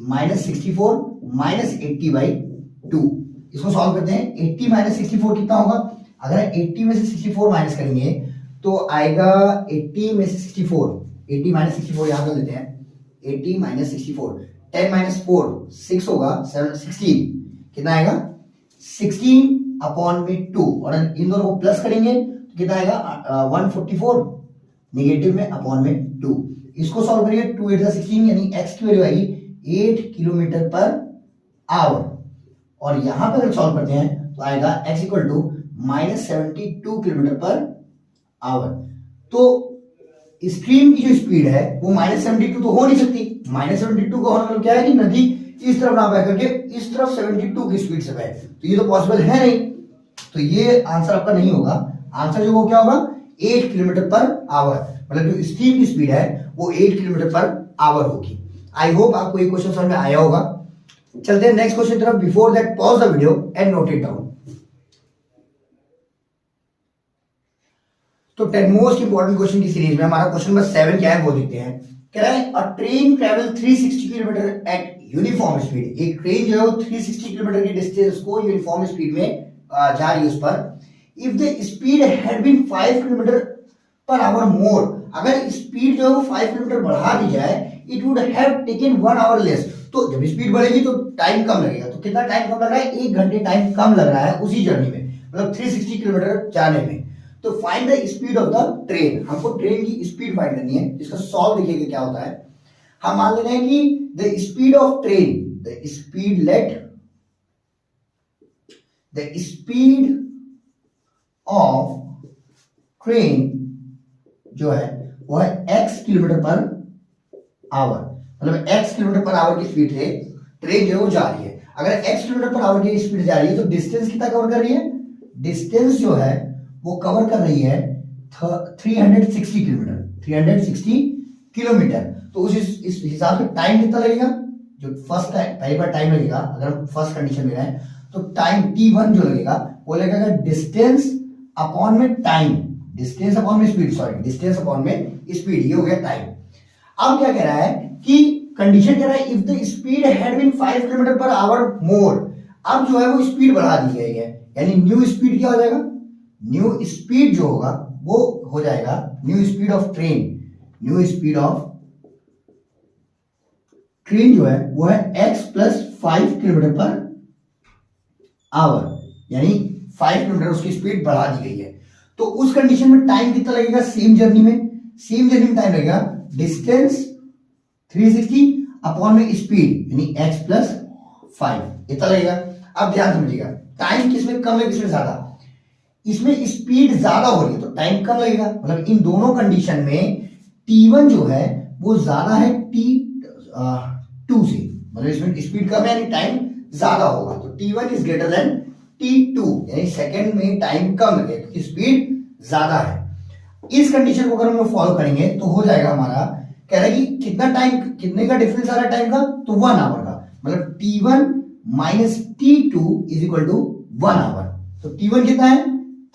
-64 माइनस 80/2। इसको सॉल्व करते हैं, 80 माइनस 64 कितना होगा, अगर 80 में से 64 माइनस करेंगे तो आएगा 80 में से 64, 80 माइनस 64 यहां कर लेते हैं, 80 माइनस 64, 10 माइनस 4 6 होगा, 7 16 कितना आएगा 16 अपॉन में 2, और इन दोनों को प्लस करेंगे तो कितना आएगा 144 नेगेटिव में अपॉन में 2। इसको सॉल्व करिए, 2 8 16 यानी x की वैल्यू आएगी 8 किलोमीटर पर आवर, और यहां पर अगर सॉल्व करते हैं तो आएगा x equal to -72 kilometre per hour. तो स्ट्रीम की जो स्पीड है वो -72 तो हो नहीं सकती, -72 का होना मतलब क्या है कि नदी इस तरफ ना बह करके इस तरफ 72 की स्पीड से बहे, तो ये तो पॉसिबल है नहीं, तो ये आंसर आपका नहीं होगा। आंसर जो वो क्या होगा 8 किलोमीटर पर आवर, मतलब जो स्ट्रीम की स्पीड है वो 8 किलोमीटर पर आवर होगी। आई होप आपको ये क्वेश्चन समझ में आया होगा। चलते हैं नेक्स्ट क्वेश्चन तरफ। Before that pause the video and note it down. तो 10 मोस्ट इंपोर्टेंट क्वेश्चन की सीरीज में हमारा क्वेश्चन नंबर 7 क्या है वो देखते हैं। कह रहा है अ train travel 360 kilometre eight uniform speed, एक ट्रेन जो है वो 360 किलोमीटर की डिस्टेंस को यूनिफॉर्म स्पीड में जा रही है उस पर। If the speed had been 5 kilometre per hour more, अगर स्पीड जो है वो 5 किलोमीटर बढ़ा दी जाए, it would have taken 1 our less, तो जब स्पीड बढ़ेगी तो टाइम कम लगेगा। तो कितना टाइम कम लग रहा है, 1 घंटे टाइम कम लग रहा है उसी जर्नी में, मतलब 360 किलोमीटर जाने में। तो find the speed of the train, हमको ट्रेन की स्पीड फाइंड करनी है। इसका सॉल्व देखिएगा क्या होता है। हम मान ले रहे हैं कि the speed of train, the speed let the speed of train जो है वो है x किलोमीटर पर आवर, मतलब x किलोमीटर पर आवर की स्पीड से ट्रेन जो है वो जा रही है। अगर x किलोमीटर पर आवर की स्पीड जा रही है तो डिस्टेंस कितना कवर कर रही है, डिस्टेंस जो है वो कवर कर रही है 360 किलोमीटर, 360 किलोमीटर। तो उस इस हिसाब से टाइम कितना लगेगा, जो फर्स्ट टाइम पहली बार टाइम लगेगा, अगर हम फर्स्ट कंडीशन में हैं तो टाइम t1 जो लगेगा वो लगेगा डिस्टेंस अपॉन में टाइम, डिस्टेंस अपॉन में स्पीड, सॉरी डिस्टेंस अपॉन में स्पीड, ये हो गया टाइम। अब क्या कह रहा है कि कंडीशन कह रहा है if the speed had been 5 kilometre per hour more, अब जो है वो स्पीड बढ़ा दी गई है, यानी न्यू स्पीड क्या हो जाएगा, न्यू स्पीड जो होगा वो हो जाएगा new speed of train, new speed of train जो है वो है x plus 5 kilometre per our, यानी 5 किलोमीटर उसकी स्पीड बढ़ा दी गई है। तो उस कंडीशन में टाइम कितना लगेगा, सेम जर्नी में टाइम लगेगा डिस्टेंस 360 अपॉन में स्पीड यानी x प्लस 5 इतना लगेगा। अब ध्यान समझिएगा, टाइम किसमें कम है किसमें ज्यादा, इसमें स्पीड ज्यादा हो रही है तो टाइम कम लगेगा, मतलब इन दोनों कंडीशन में t1 जो है वो ज्यादा है t2 से, मतलब इसमें स्पीड कम है यानी टाइम ज्यादा होगा, तो t1 is greater than t2 यानी सेकंड में टाइम कम लगेगा क्योंकि स्पीड ज्यादा है। इस कंडीशन को अगर हम लोग फॉलो करेंगे तो हो जाएगा हमारा, कह रहा है कि कितना टाइम, कितने का डिफरेंस आ रहा है टाइम का, तो 1 आवर का, मतलब t1 minus t2 is equal to 1 hour. तो t1 कितना है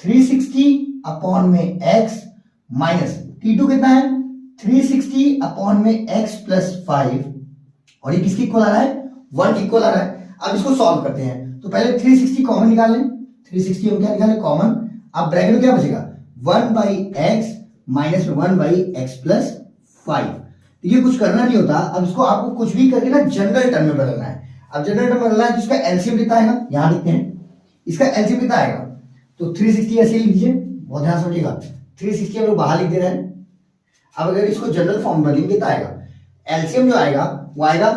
360 अपॉन में x माइनस t2 कितना है 360 अपॉन में x प्लस 5, और ये किसके इक्वल आ रहा है 1 इक्वल आ रहा है। अब इसको सॉल्व करते हैं, तो पहले 360 कॉमन निकाल लें। 360 हम क्या निकालें? कॉमन। अब ब्रैकेट में क्या बचेगा? 1/x minus 1/x plus 5। ये कुछ करना नहीं होता। अब इसको आपको कुछ भी करके ना जनरल टर्म में बदलना है। अब जनरल टर्म में बदलना है तो इसका एलसीएम कितना आएगा? यहां लिखते हैं, इसका एलसीएम कितना आएगा? तो 360 ऐसे लिख दीजिए, बहुत ध्यान समझिएगा। 360 हम लोग बाहर लिख दे रहे हैं। अब अगर इसको जनरल फॉर्म में बदलेंगे कितना आएगा? एलसीएम जो आएगा वो आएगा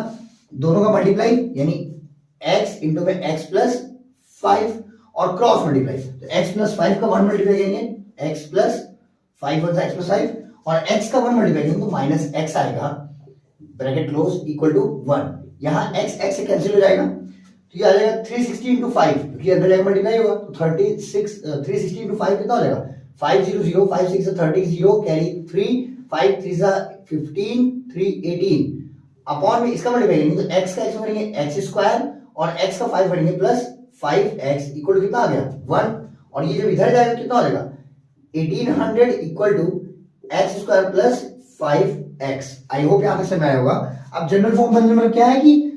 दोनों का मल्टीप्लाई, यानी x इंटू में x प्लस 5 और क्रॉस मल्टीप्लाई। तो x प्लस 5 का 1 मल्टीप्लाई करेंगे, x plus 5 one x plus 5, और x का 1 मल्टीप्लाई करेंगे तो माइनस x आएगा, ब्रैकेट क्लोज, इक्वल टू 1। यहां x से कैंसिल हो जाएगा, तो ये आ जाएगा 360 इंटू 5, क्योंकि अंदर जाकर मल्टीप्लाई होगा तो 360 इंटू 5 कितना हो जाएगा? 500, 5 6 30, 0 कैरी 3, 5 3 15, 3 18 अपॉन में इसका मल्टीप्लाई करेंगे तो x का x करेंगे x स्क्वायर और x का 5 करेंगे प्लस 5x इक्वल टू कितना आ गया? 1। और ये जब इधर जाएगा कितना हो जाएगा? 1800 equal to x square plus 5x। I hope यहां तक समझ आया होगा। अब जनरल फॉर्म बनने में क्या है कि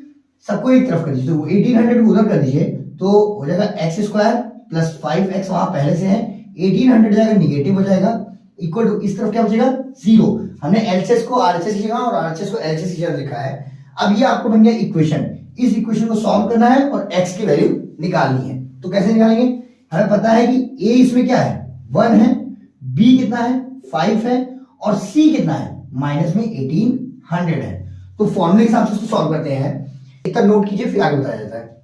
सबको एक तरफ कर दीजिए, तो 1800 उधर कर दीजिए तो हो जाएगा x स्क्वायर प्लस 5x वहां पहले से है, 1800 जाएगा निगेटिव हो जाएगा, इक्वल टू इस तरफ क्या बचेगा? 0। हमने एलसीएस को आरएचएस लिखा और आरएचएस को एलसीएस लिखा है। अब ये आपको बन गया इक्वेशन। इस इक्वेशन को सॉल्व करना है और x की वैल्यू निकालनी है। तो कैसे निकालेंगे? हमें पता है कि a इसमें क्या है? 1 है, b कितना है? 5 है, और c कितना है? माइनस में 1800 है। तो फॉर्मूले के हिसाब से इसको सॉल्व करते हैं। इतना नोट कीजिए, फिर आगे बताया जाता है।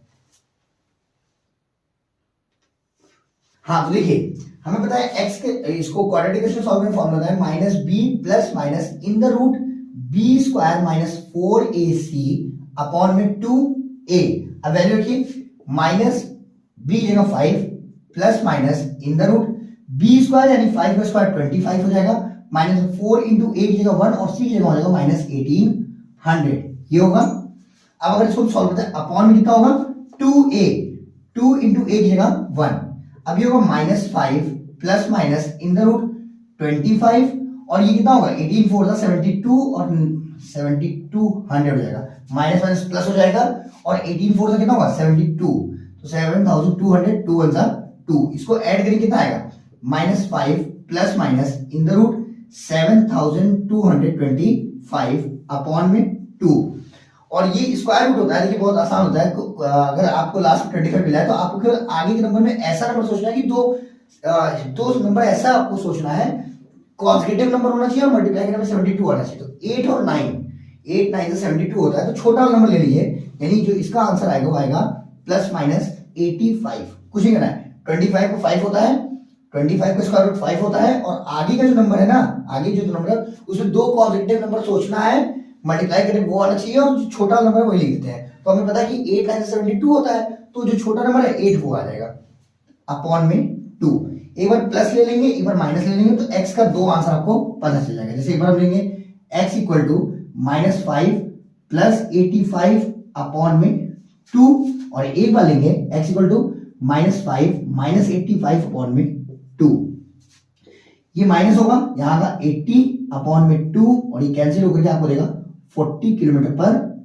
हाँ तो देखिए, हमें पता है x के इसको क्वाड्रेटिक इक्वेशन सॉल्व करने फॉर्मूला है minus B plus minus in the root B square minus 4ac upon में 2a। अब वैल्यू रखिए, माइनस बी जगह 5 plus minus in the root B square यानी 5 का स्क्वायर 25 हो जाएगा, माइनस 4 इंटू ए की जगह 1 और सी की जगह हो जाएगा माइनस 1800। ये होगा। अब अगर इसको सॉल्व करते हैं, अपॉन में कितना होगा? 2a, 2 इंटू ए की जगह 1। अब ये होगा minus 5 plus minus in the root 25, और ये कितना होगा? 18 4 72 और 7200 हो जाएगा, माइनस माइनस प्लस हो जाएगा, और 18 4 कितना होगा? 72, तो 7200, 2 1 2। इसको ऐड करेंगे कितना आएगा? Minus 5 plus minus in the root 7225 upon में 2। और ये स्क्वायर रूट होता है, देखिए बहुत आसान होता है। अगर आपको लास्ट में 25 मिला है तो आपको फिर आगे के नंबर में ऐसा नंबर सोचना है कि दो नंबर ऐसा आपको सोचना है, कॉन्सेक्यूटिव नंबर होना चाहिए और मल्टीप्लाई करने में 72 आना चाहिए। तो 8 और 9, 8 9 से 72 होता है, तो छोटा नंबर ले लीजिए, यानी जो इसका आंसर आएगा वो आएगा प्लस माइनस 85। कुछ नहीं करना है, 25 को 5 होता है, 25 का स्क्वायर रूट 5 होता है, और आगे का जो नंबर है ना, आगे जो नंबर है उसमें दो कॉन्सेक्यूटिव नंबर सोचना है, मल्टीप्लाई करके वो आना चाहिए, और जो छोटा नंबर है वही लिख देते हैं। तो हमें पता है कि 8 9 से 72 होता है, तो जो छोटा नंबर है 8 वो आ जाएगा अपॉन में 2। एक बार प्लस ले लेंगे, एक बार माइनस ले लेंगे, तो x का दो आंसर आपको पता चल जाएगा। जैसे एक बार हम लेंगे x equal to minus 5 plus 85 upon में 2, और एक बार लेंगे x equal to minus 5 minus 85 upon में 2। ये माइनस होगा, यहां का 80 अपॉन में 2, और ये कैंसिल होकर के आपको देगा 40 किलोमीटर पर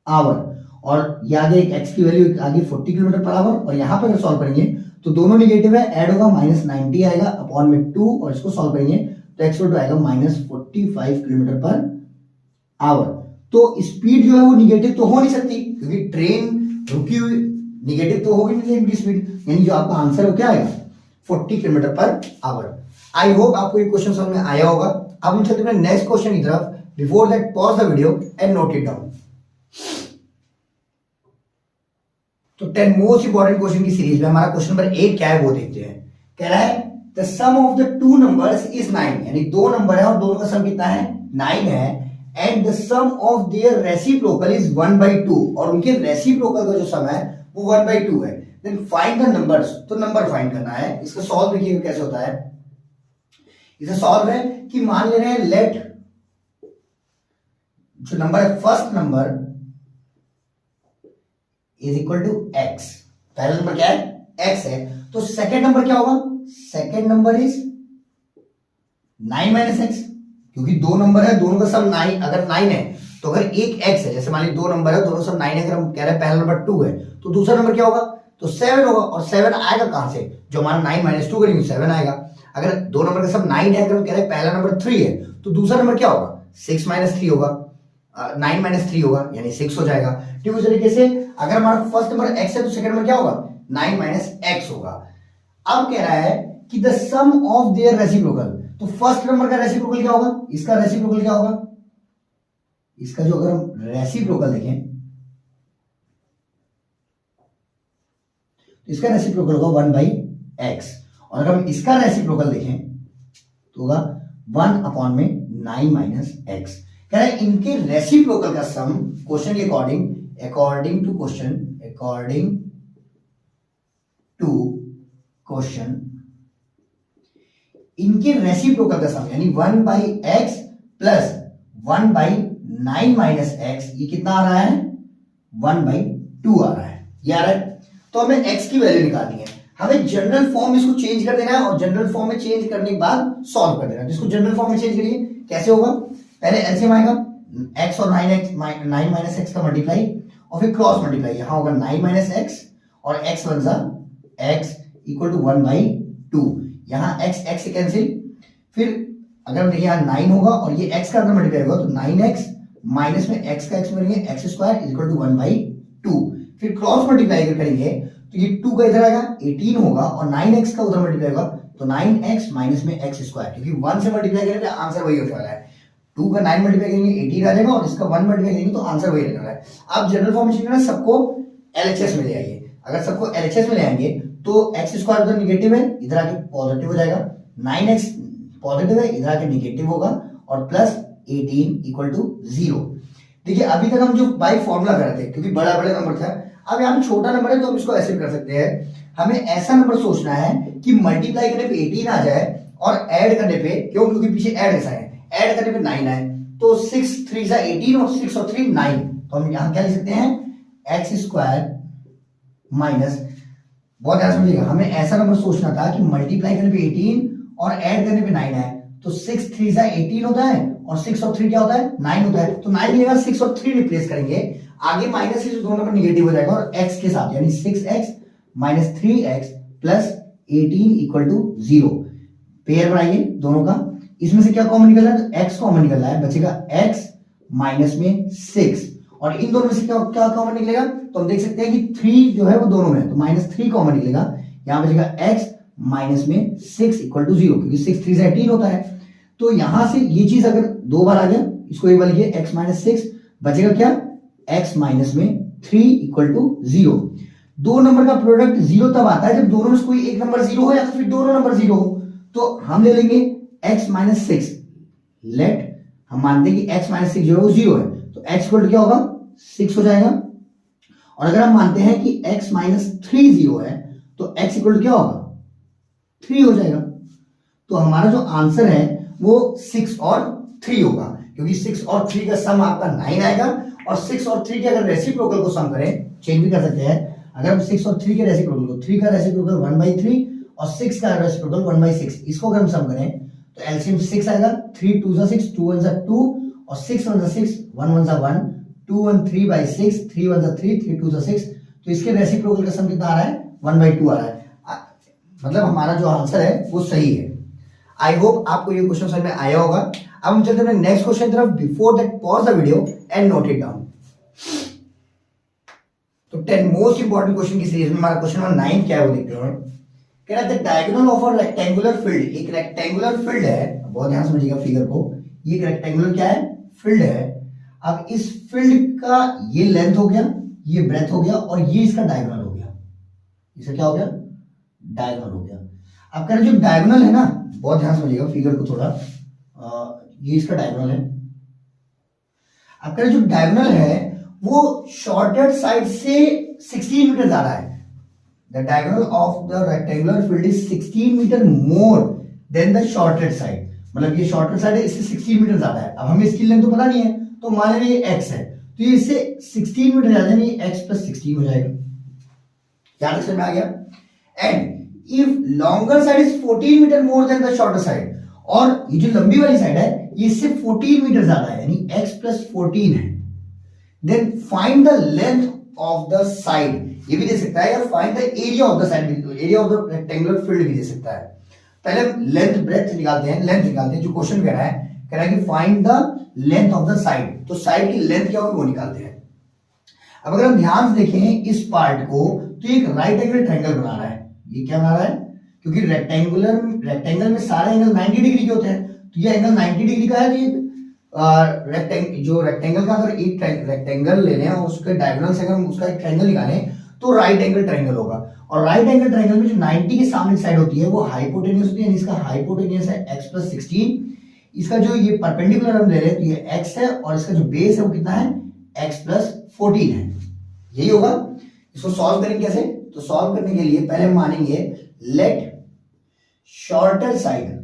आवर, और ये आगे x की वैल्यू आगे 40 किलोमीटर पर आवर, और यहां पर अगर सॉल्व करेंगे तो दोनों निगेटिव है, ऐड होगा माइनस 90 आएगा अपॉन में 2, और इसको सॉल्व करेंगे तो x इक्वल टू आएगा माइनस 45 किलोमीटर पर आवर। तो स्पीड जो है वो निगेटिव तो हो नहीं सकती, क्योंकि ट्रेन रुकी हुई, निगेटिव तो होगी नहीं इनकी स्पीड, यानी जो आपका आंसर है क्या आएगा? 40 kilometre per our. I hope आपको ये क्वेश्चन समझ में आया होगा। अब हम चलते हैं नेक्स्ट क्वेश्चन की तरफ। Before that pause the video and note it down. तो 10 मोस्ट इंपॉर्टेंट क्वेश्चन की सीरीज में हमारा क्वेश्चन नंबर 8 क्या है वो देखते हैं। कह रहा है the sum of the two numbers is 9, यानी दो नंबर है और दोनों का सम कितना है? 9 है, and the sum of their reciprocal is 1/2, और उनके रेसिप्रोकल का जो सम है वो 1/2 है। देन फाइंड द नंबर्स, तो नंबर फाइंड करना है। इसका सॉल्व देखिए कैसे होता है। इसे सॉल्व है कि मान ले रहे हैं लेट जो नंबर है first number is equal to x। पहला नंबर क्या है? x है, तो सेकंड नंबर क्या होगा? Second number is 9 minus x, क्योंकि दो नंबर है, दोनों का सम 9, अगर 9 है तो अगर एक x है, जैसे मान लीजिए दो नंबर है, दोनों सब 9 है, अगर हम कह रहे हैं पहला नंबर 2 है तो दूसरा नंबर क्या होगा, तो 7 होगा। और 7 आएगा कहां से, जो हमारा 9 माइनस 2 करेंगे 7 आएगा। अगर दो नंबर का सब 9 है, अगर हम कह रहे हैं पहला नंबर 3 है तो दूसरा नंबर क्या होगा, 6 माइनस 3 होगा, 9 माइनस 3 होगा यानी 6 हो जाएगा। ठीक उस तरीके से अगर हमारा फर्स्ट नंबर x है तो सेकंड नंबर क्या होगा, 9 माइनस x होगा। अब कह रहा है कि the sum of their reciprocal, तो फर्स्ट नंबर का रेसिप्रोकल क्या होगा, इसका रेसिप्रोकल क्या होगा, इसका जो अगर हम रेसिप्रोकल देखें तो इसका रेसिप्रोकल होगा 1/x, और अगर हम इसका रेसिप्रोकल देखें तो होगा 1 अपॉन में 9 माइनस x। कह रहा है इनके रेसिप्रोकल का सम क्वेश्चन के अकॉर्डिंग टू क्वेश्चन इनके रेसिप्रोकल का सम यानी 1/x प्लस 1/9 माइनस x, ये कितना आ रहा है, 1/2 आ रहा है। ये आ रहा है। तो हमें x की वैल्यू निकालनी है, हमें जनरल फॉर्म इसको चेंज कर देना है, और जनरल फॉर्म में चेंज करने के बाद सॉल्व कर देना है। इसको जनरल फॉर्म में चेंज करिए, कैसे होगा, पहले एलसीएम आएगा x और 9 माइनस x का मल्टीप्लाई और फिर क्रॉस मल्टीप्लाई, यहां होगा 9 माइनस x और x वन जा x इक्वल टू 1/2, यहां x से कैंसिल, फिर अगर हम देखिए यहाँ 9 होगा और ये x का अंदर मल्टीप्लाई होगा तो 9x माइनस में x का x मिलेंगे x स्क्वायर इक्वल टू 1/2, फिर क्रॉस मल्टीप्लाई अगर करेंगे तो ये 2 का इधर आएगा 18 होगा और 9x का उधर मल्टीप्लाई होगा तो 9x माइनस में x स्क्वायर, क्योंकि 1 से मल्टीप्लाई करेंगे तो आंसर वही होने वाला है। 2 का 9 मल्टीप्लाई करेंगे 18 आ जाएगा और इसका 1 मल्टीप्लाई करेंगे तो आंसर वही रहने वाला है। आप जनरल फॉर्म में चेंज करना, सबको एलएचएस में ले आइए, अगर सबको एलएचएस में ले आएंगे तो x स्क्वायर उधर निगेटिव है, इधर आके पॉजिटिव हो जाएगा, 9x पॉजिटिव है, इधर आके निगेटिव होगा और प्लस 18 इक्वल टू 0। देखिए अभी तक हम जो बाय फॉर्मूला कर रहे थे, क्योंकि बड़ा बड़ा नंबर था, अब यहाँ पे छोटा नंबर है तो हम इसको ऐसे कर सकते हैं। हमें ऐसा नंबर सोचना है कि मल्टीप्लाई करने पे 18 आ जाए और ऐड करने पे, क्यों, क्योंकि पीछे ऐड ऐसा है, ऐड करने पे 9 आए, तो 6 3 जा 18 और 6 और 3 9, तो हम यहाँ क्या लिख सकते हैं, एक्स स्क्वायर माइनस, बहुत ध्यान समझिएगा, हमें ऐसा नंबर सोचना था कि मल्टीप्लाई करने पे 18 और ऐड करने पे 9 आए, तो 6 3 जा 18 होता है और 6 और 3 क्या होता है, 9 होता है, तो 9 की जगह 6 और 3 रिप्लेस करेंगे, आगे माइनस से दोनों नंबर निगेटिव हो जाएगा और x के साथ, यानी 6x minus 3x plus 18 equal to 0। Pair बनाइए दोनों का, इसमें से क्या कॉमन निकल रहा है, तो x कॉमन निकल रहा है, बचेगा x माइनस में 6, और इन दोनों में से क्या कॉमन निकलेगा, तो हम देख सकते हैं कि 3 जो है वो दोनों में, तो -3 कॉमन निकलेगा, यहां बचेगा x माइनस में 6 इक्वल टू 0, क्योंकि 6 3 18 होता है। तो यहां से ये चीज अगर दो बार आ गया, इसको एक बार लिखिए, x माइनस 6, बचेगा क्या, x माइनस में 3 इक्वल टू 0। दो नंबर का प्रोडक्ट 0 तब आता है जब दोनों में कोई एक नंबर 0 हो या फिर दोनों नंबर 0 हो, तो हम ले लेंगे x माइनस 6, लेट हम मानते हैं कि x माइनस 6 जो है वो 0 है, तो x इक्वल टू क्या होगा, 6 हो जाएगा। और अगर हम मानते हैं कि x माइनस 3 0 है तो x इक्वल टू क्या होगा, 3 हो जाएगा। तो हमारा जो आंसर है वो 6 और 3 होगा, क्योंकि 6 और 3 का सम आपका 9 आएगा, और 6 और 3 के अगर रेसिप्रोकल को सम करें, चेंज भी कर सकते हैं, अगर हम 6 और 3 के रेसिप्रोकल को, 3 का रेसिप्रोकल 1/3 और 6 का रेसिप्रोकल 1/6, इसको अगर हम सम करें तो एलसीएम 6 आएगा, 3 2 जा 6, 2 1 जा 2 और 6 1 जा 6, 1 1 जा 1, 2 1 3/6, 3 1 जा 3, 3 2 जा 6, तो इसके रेसिप्रोकल का सम कितना आ रहा है, 1/2 आ रहा है। मतलब हमारा जो आंसर है वो सही है। आई होप आपको ये क्वेश्चन समझ में आया होगा। अब हम चलते हैं नेक्स्ट क्वेश्चन की तरफ। Before that pause the video and note it down. तो 10 मोस्ट इंपॉर्टेंट क्वेश्चन की सीरीज में हमारा क्वेश्चन नंबर 9 क्या है वो देखते हैं। कह रहा है the diagonal of a rectangular field, एक रेक्टेंगुलर फील्ड है, बहुत ध्यान समझिएगा फिगर को, ये एक रेक्टेंगुलर क्या है, फील्ड है। अब इस फील्ड का ये लेंथ हो गया, ये ब्रेथ हो गया और ये इसका डायगोनल हो गया, इसे क्या हो गया, डायगोनल हो गया। अब कह रहे जो डायगोनल है ना, बहुत ध्यान समझिएगा फिगर को थोड़ा, ये इसका डायगोनल है। अब कह रहे जो डायगोनल है वो शॉर्टेड साइड से 16 मीटर ज्यादा है। The diagonal of the rectangular field is 16 metre more than the shorted side, मतलब ये शॉर्टेड साइड है, इससे 16 मीटर ज्यादा है। अब हमें इसकी लेंथ तो पता नहीं है, तो मान लेंगे ये x है, तो ये इससे 16 मीटर ज्यादा है, x प्लस 16 हो जाएगा। क्या समझ में आ गया। And if longer side is 14 metre more than the shorter side, और ये जो लंबी वाली साइड है ये सिर्फ 14 मीटर ज्यादा है, यानी x प्लस 14 है। Then find the length of the side, ये भी दे सकता है, या find the area of the side, area of the rectangular field भी दे सकता है। पहले हम लेंथ ब्रेड्थ निकालते हैं, लेंथ निकालते हैं। जो क्वेश्चन कह रहा है कि find the length of the side, तो साइड की लेंथ क्या होगी वो निकालते हैं। अब अगर हम ध्यान से देखें इस पार्ट को, तो एक राइट एंगल ट्रायंगल बना रहा है। ये क्या बना रहा है? क्योंकि रेक्टेंगल में सारे एंगल 90 डिग्री के होते हैं, तो ये एंगल 90 डिग्री का है। जो रेक्टेंगल का, अगर एक रेक्टेंगल ले लें और उसके डायगोनल से अगर हम उसका एक ट्रायंगल निकालें तो राइट एंगल ट्रायंगल होगा। और राइट एंगल ट्रायंगल में जो 90 के सामने साइड होती है वो हाइपोटेन्यूस होती है, इसका हाइपोटेन्यूस है x प्लस 16। इसका जो ये परपेंडिकुलर हम ले रहे हैं तो ये x है, और इसका जो बेस है वो कितना है? x प्लस 14 है। यही होगा। इसको सॉल्व करेंगे कैसे? तो सॉल्व करने के लिए पहले हम मानेंगे लेट शॉर्टर साइड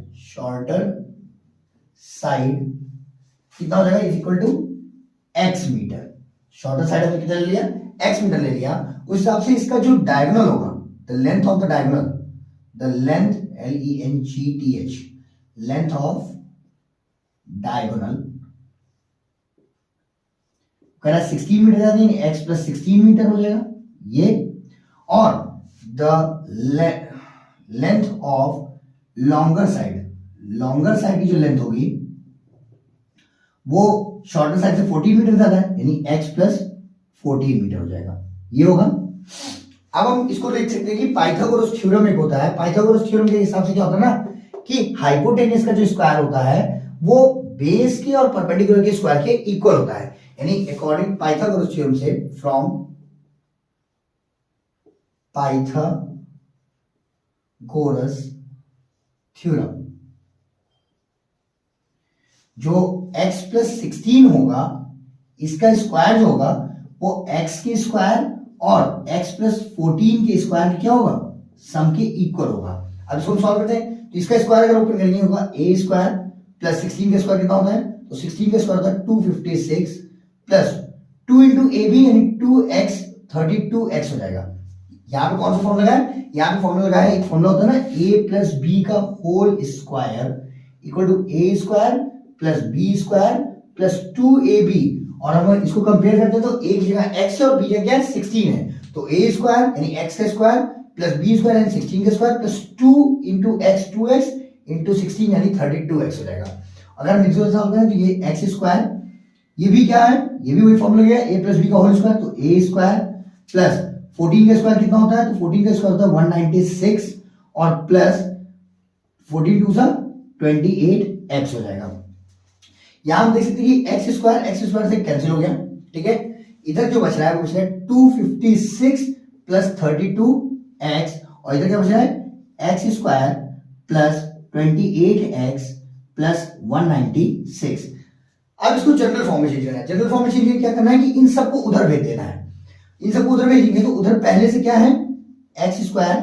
कितना हो जाएगा? Is equal to x metre. Shorter side हमने कितना ले लिया? x मीटर ले लिया। उस हिसाब से इसका जो डायगोनल होगा, the length of the diagonal, the length LENGTH, length of diagonal करा 16 मीटर जाती है, x प्लस 16 मीटर हो जाएगा ये। और the length of longer side की जो लेंथ होगी वो शॉर्टर साइड से 14 मीटर ज्यादा है, यानी x प्लस 14 मीटर हो जाएगा। ये होगा। अब हम इसको देख सकते हैं कि पाइथागोरस थ्योरम एक होता है। पाइथागोरस थ्योरम के हिसाब से क्या होता है ना कि हाइपोटेन्यूस का जो स्क्वायर होता है वो बेस के और परपेंडिकुलर के स्क्वायर के इक्वल होता है, यानी अकॉर्डिंग पाइथागोरस थ्योरम से, फ्रॉम पाइथागोरस थ्योरम, जो x प्लस 16 होगा इसका स्क्वायर जो होगा वो x के स्क्वायर और x प्लस 14 के स्क्वायर क्या होगा? सम के इक्वल होगा। अब इसको सॉल्व करते हैं। तो इसका स्क्वायर अगर ऊपर करेंगे होगा a स्क्वायर प्लस 16 का स्क्वायर कितना होता है? तो 16 का स्क्वायर होता है 256 प्लस 2 इंटू ए बी, यानी 2x 32x हो जाएगा। यहाँ पे कौन सा फॉर्मूला है? यहाँ पे फॉर्मूला लगा है, एक फॉर्मूला होता है ना a प्लस बी का whole square equal to a square plus B square plus 2ab, और हम इसको कंपेयर करते हैं तो a की जगह x है और b की जगह 16 है, तो a स्क्वायर यानी x का स्क्वायर प्लस b स्क्वायर यानी 16 का square plus 2 into x 2x into 16 यानी 32x हो जाएगा। अगर हम इसको सॉल्व करें तो ये x स्क्वायर, ये भी क्या है? ये भी वही फॉर्मूला गया, a प्लस b का होल स्क्वायर, तो a स्क्वायर प्लस 14 का स्क्वायर कितना होता है? तो 14 का स्क्वायर होता है 196 और प्लस 14 टू सा 28x हो जाएगा। यहां हम देख सकते हैं कि x स्क्वायर से कैंसिल हो गया, ठीक है। इधर जो बच रहा है वो बच रहा है 256 प्लस 32x, और इधर क्या बच रहा है? x square plus 28x plus 196। अब इसको जनरल फॉर्म में चेंज करना है। जनरल फॉर्म में चेंज करके क्या करना है कि इन सबको उधर भेज देना है। इन सबको उधर भेजेंगे तो उधर पहले से क्या है? x square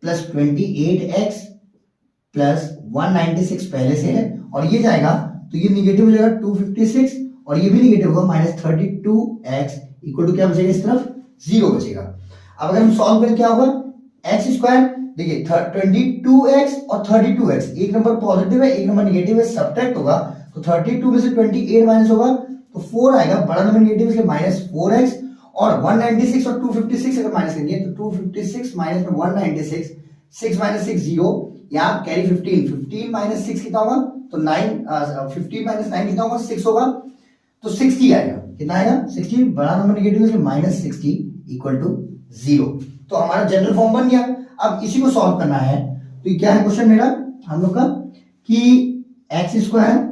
plus 28x plus 196 पहले से है, और ये जाएगा तो ये निगेटिव हो जाएगा 256, और ये भी निगेटिव होगा -32x इक्वल टू क्या बचेगा? इस तरफ 0 बचेगा। अब अगर हम सॉल्व करें क्या होगा? x स्क्वायर, देखिए 22x और 32x, एक नंबर पॉजिटिव है एक नंबर निगेटिव है, सब्ट्रैक्ट होगा तो 32 में से 28 माइनस होगा तो 4 आएगा, बड़ा नंबर निगेटिव इसलिए -4x, और 196 और 256 अगर माइनस करेंगे तो 256 माइनस में 196, 6 माइनस 6 0, यहाँ कैरी 15 माइनस 6 कितना होगा? तो 9, 15 माइनस 9 कितना होगा? 6 होगा, तो 60 आएगा। कितना आएगा? 60, बड़ा नंबर नेगेटिव है -60 इक्वल टू 0। तो हमारा जनरल फॉर्म बन गया। अब इसी को सॉल्व करना है, तो ये क्या है क्वेश्चन मेरा हम लोग का कि x square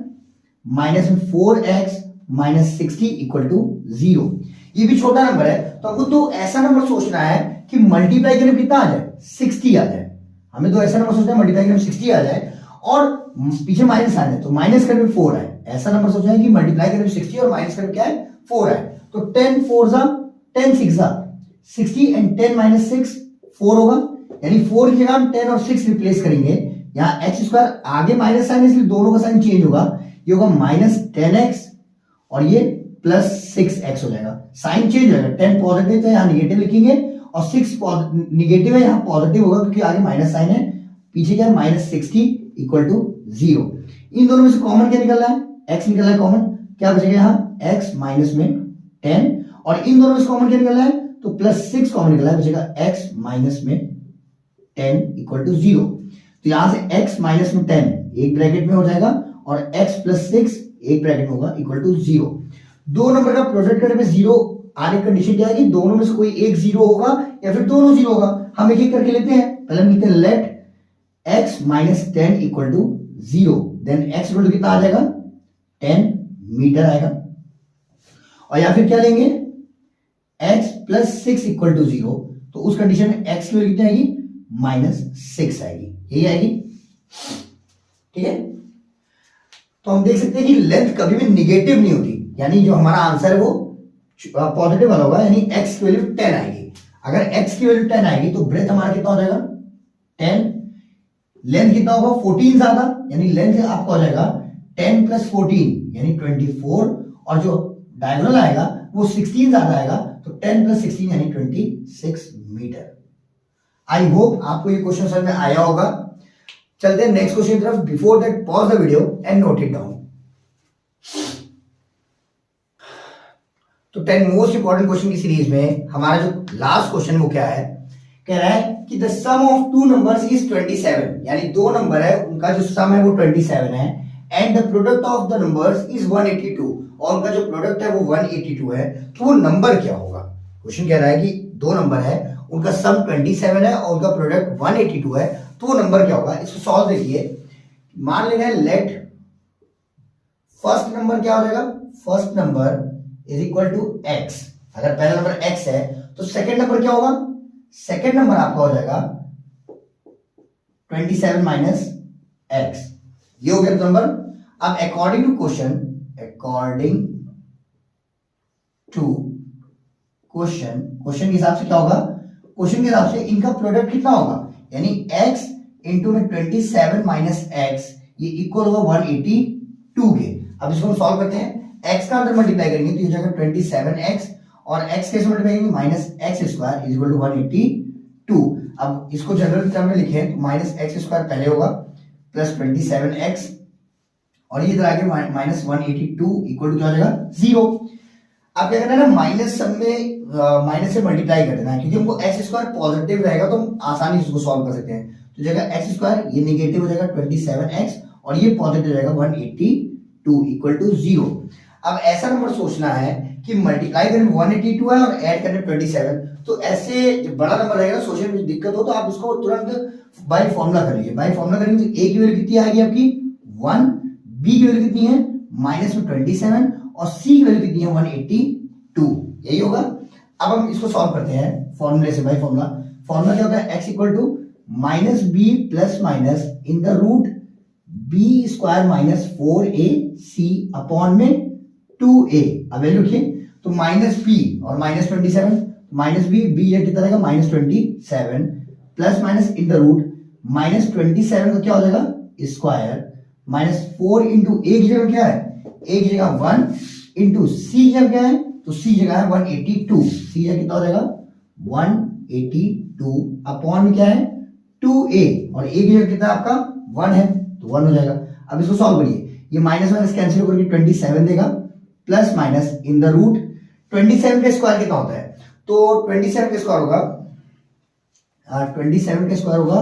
minus 4x minus 60 equal to 0। ये भी छोटा नंबर है तो हमको तो ऐसा नंबर सोचना है कि मल्टीप्लाई करें कितना आ जाए? 60 आ जाए। हमें तो ऐसा नंबर सोचना है मल्टीप्लाई करें 60 आ जाए और पीछे माइनस आ जाए, तो माइनस करके 4 आए। ऐसा नंबर सोचा है कि मल्टीप्लाई करके 60 और माइनस करके क्या है? 4 आए। तो 10 4 जा 10 6 जा 60 एंड 10 माइनस 6 4 होगा, यानी 4 की जगह हम 10 और 6 रिप्लेस करेंगे। यहाँ x स्क्वायर आगे माइनस साइन इसलिए दोनों का साइन चेंज होगा, ये होगा -10x और ये +6x हो जाएगा। साइन चेंज होगा, 10 पॉजिटिव है यहाँ निगेटिव लिखेंगे और 6 निगेटिव है यहाँ पॉजिटिव होगा क्योंकि आगे माइनस साइन है, पीछे क्या है? -60 इक्वल टू 0। इन दोनों में से कॉमन क्या निकल रहा है, x निकल रहा है कॉमन, क्या बचेगा यहाँ x माइनस में 10, और इन दोनों में से कॉमन क्या निकल रहा है, तो +6 कॉमन निकल रहा है, बचेगा x माइनस में 10 इक्वल टू 0। तो यहां से x माइनस में 10 एक ब्रैकेट में हो जाएगा और x प्लस 6 एक ब्रैकेट में होगा इक्वल टू 0। दो नंबर का प्रोडक्ट करने में 0 आने की कंडीशन क्या है कि दोनों में से कोई एक 0 होगा या फिर दोनों 0 होगा। हम एक एक करके लेते हैं। पहले हम लिखते हैं let x minus 10 equal to 0, then x equal to कितना आ जाएगा 10 मीटर आएगा, और या फिर क्या लेंगे x प्लस 6 इक्वल टू 0, तो उस कंडीशन में x की वैल्यू कितनी आएगी -6 आएगी, यही आएगी। ठीक है, तो हम देख सकते हैं कि लेंथ कभी भी निगेटिव नहीं होती, यानी जो हमारा आंसर है वो पॉजिटिव वाला होगा, यानी x की वैल्यू 10 आएगी। अगर x की वैल्यू 10 आएगी तो ब्रेथ हमारा कितना हो जाएगा 10, लेंथ कितना होगा 14 ज्यादा, यानी लेंथ आपका हो जाएगा 10 प्लस 14 यानी 24, और जो डायगोनल आएगा वो 16 ज्यादा आएगा, तो 10 प्लस 16 यानी 26 मीटर। आई होप आपको ये क्वेश्चन समझ में आया होगा। चलते हैं नेक्स्ट क्वेश्चन की तरफ। Before that pause the video and note it down. तो 10 मोस्ट इंपॉर्टेंट क्वेश्चन की सीरीज में हमारा जो लास्ट क्वेश्चन वो क्या है, कह रहा है कि the sum of two numbers is 27, यानी दो नंबर है उनका जो सम है वो 27 है, and the product of the numbers is 182, और उनका जो प्रोडक्ट है वो 182 है, तो वो नंबर क्या होगा। क्वेश्चन कह रहा है कि दो नंबर है उनका सम 27 है और उनका प्रोडक्ट 182 है, तो वो नंबर क्या होगा। इसको सॉल्व देखिए। मान लेना है लेट फर्स्ट नंबर क्या हो जाएगा, first number is equal to x। अगर पहला नंबर x है तो सेकंड नंबर क्या होगा, सेकंड नंबर आपका हो जाएगा 27 माइनस x, ये हो गया नंबर। अब अकॉर्डिंग टू क्वेश्चन के हिसाब से क्या होगा, क्वेश्चन के हिसाब से इनका प्रोडक्ट कितना होगा, यानी x इंटू में 27 माइनस x, ये इक्वल होगा 182 के। अब इसको हम सॉल्व करते हैं। x का अंदर मल्टीप्लाई करेंगे तो ये जाएगा 27x, और x कैसे मल्टीप्लाई करेंगे -x² इज इक्वल टू 182। अब इसको जनरल टर्म में लिखें तो -x² पहले होगा प्लस 27x, और ये इधर आगे -182 इक्वल टू क्या हो जाएगा 0। अब क्या करना है ना, माइनस सब में माइनस से मल्टीप्लाई कर देना है, क्योंकि हमको x² पॉजिटिव रहेगा तो हम आसानी से इसको सॉल्व कर सकते हैं। तो जगह x², ये नेगेटिव हो जाएगा 27x, और ये पॉजिटिव रहेगा 182 इक्वल टू 0। अब ऐसा नंबर सोचना है कि मल्टीप्लाई करने 182 है और ऐड करने 27, तो ऐसे जब बड़ा नंबर रहेगा सोचने में दिक्कत हो तो आप इसको तुरंत बाय फॉर्मूला कर लीजिए। बाय फॉर्मूला करेंगे तो a की वैल्यू कितनी आएगी आपकी 1, b की वैल्यू कितनी है -27, और c की वैल्यू कितनी है 182, यही होगा। अब हम इसको सॉल्व करते हैं फॉर्मूले से। बाय फॉर्मूला क्या होता है, x equal to -b plus minus in the root b² -4ac upon में 2a। अब वैल्यू लिखिए तो -b और -27, -b ये कितना रहेगा -27, plus minus in the root -27 का क्या हो जाएगा स्क्वायर, -4 इंटू a की जगह क्या है, a की जगह 1 इंटू c की जगह क्या है, तो c जगह है 182, c जगह कितना हो जाएगा 182 अपॉन में क्या है 2a, और a की जगह कितना आपका 1 है तो 1 हो जाएगा। अब इसको सॉल्व करिए, ये माइनस माइनस कैंसिल करके 27 देगा, plus minus in the root 27 का स्क्वायर कितना होता है, तो 27 का स्क्वायर होगा 27 का स्क्वायर होगा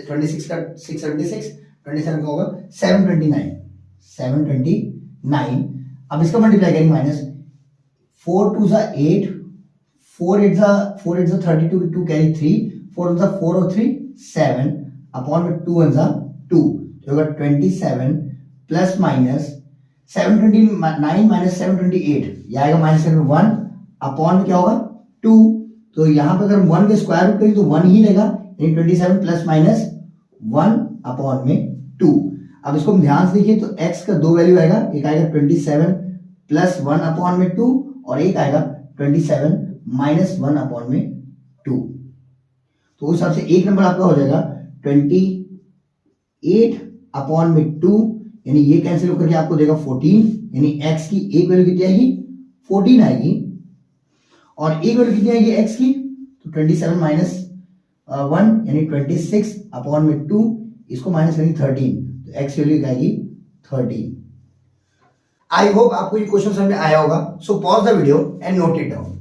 26 का 676, 27 का होगा 729। अब इसका मल्टीप्लाई करेंगे माइनस 4 2 जा 8, 4 8 जा 32, 2 कैरी 3, 4 1 जा 4 और 3 7 अपॉन में 2 1 जा 2, तो होगा 27 प्लस माइनस 729 माइनस 728, ये आएगा माइनस 1 अपॉन में क्या होगा 2, तो यहां पे अगर 1 के स्क्वायर रूट करें तो 1 ही लेगा, यानी 27 प्लस माइनस 1 अपॉन में 2। अब इसको ध्यान से देखिए तो x का दो वैल्यू आएगा, एक आएगा 27 प्लस 1 अपॉन में 2, और एक आएगा 27 माइनस 1 अपॉन में 2। तो उस हिसाब से एक नंबर आपका हो जाएगा 28 अपॉन में 2, यानी ये कैंसिल होकर के आपको देगा 14, यानी x की एक वैल्यू कितनी आएगी 14 आएगी, और एक वैल्यू कितनी आएगी x की, तो 27 माइनस 1 यानी 26 अपॉन में 2 इसको माइनस करेंगे 13, तो एक्स वैल्यू क्या आएगी 13। आई होप आपको ये क्वेश्चन समझ में आया होगा। So pause the video and note it down.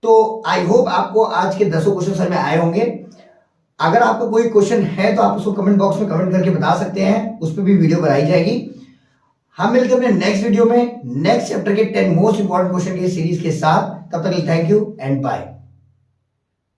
तो आई होप आपको आज के 10 क्वेश्चन समझ में आए होंगे। अगर आपका कोई क्वेश्चन है तो आप उसको कमेंट बॉक्स में कमेंट करके बता सकते हैं, उस पर भी वीडियो बनाई जाएगी। हम मिलते हैं अपने नेक्स्ट वीडियो में नेक्स्ट चैप्टर के 10 मोस्ट इंपॉर्टेंट क्वेश्चन के सीरीज के साथ। तब तक थैंक यू एंड बाय।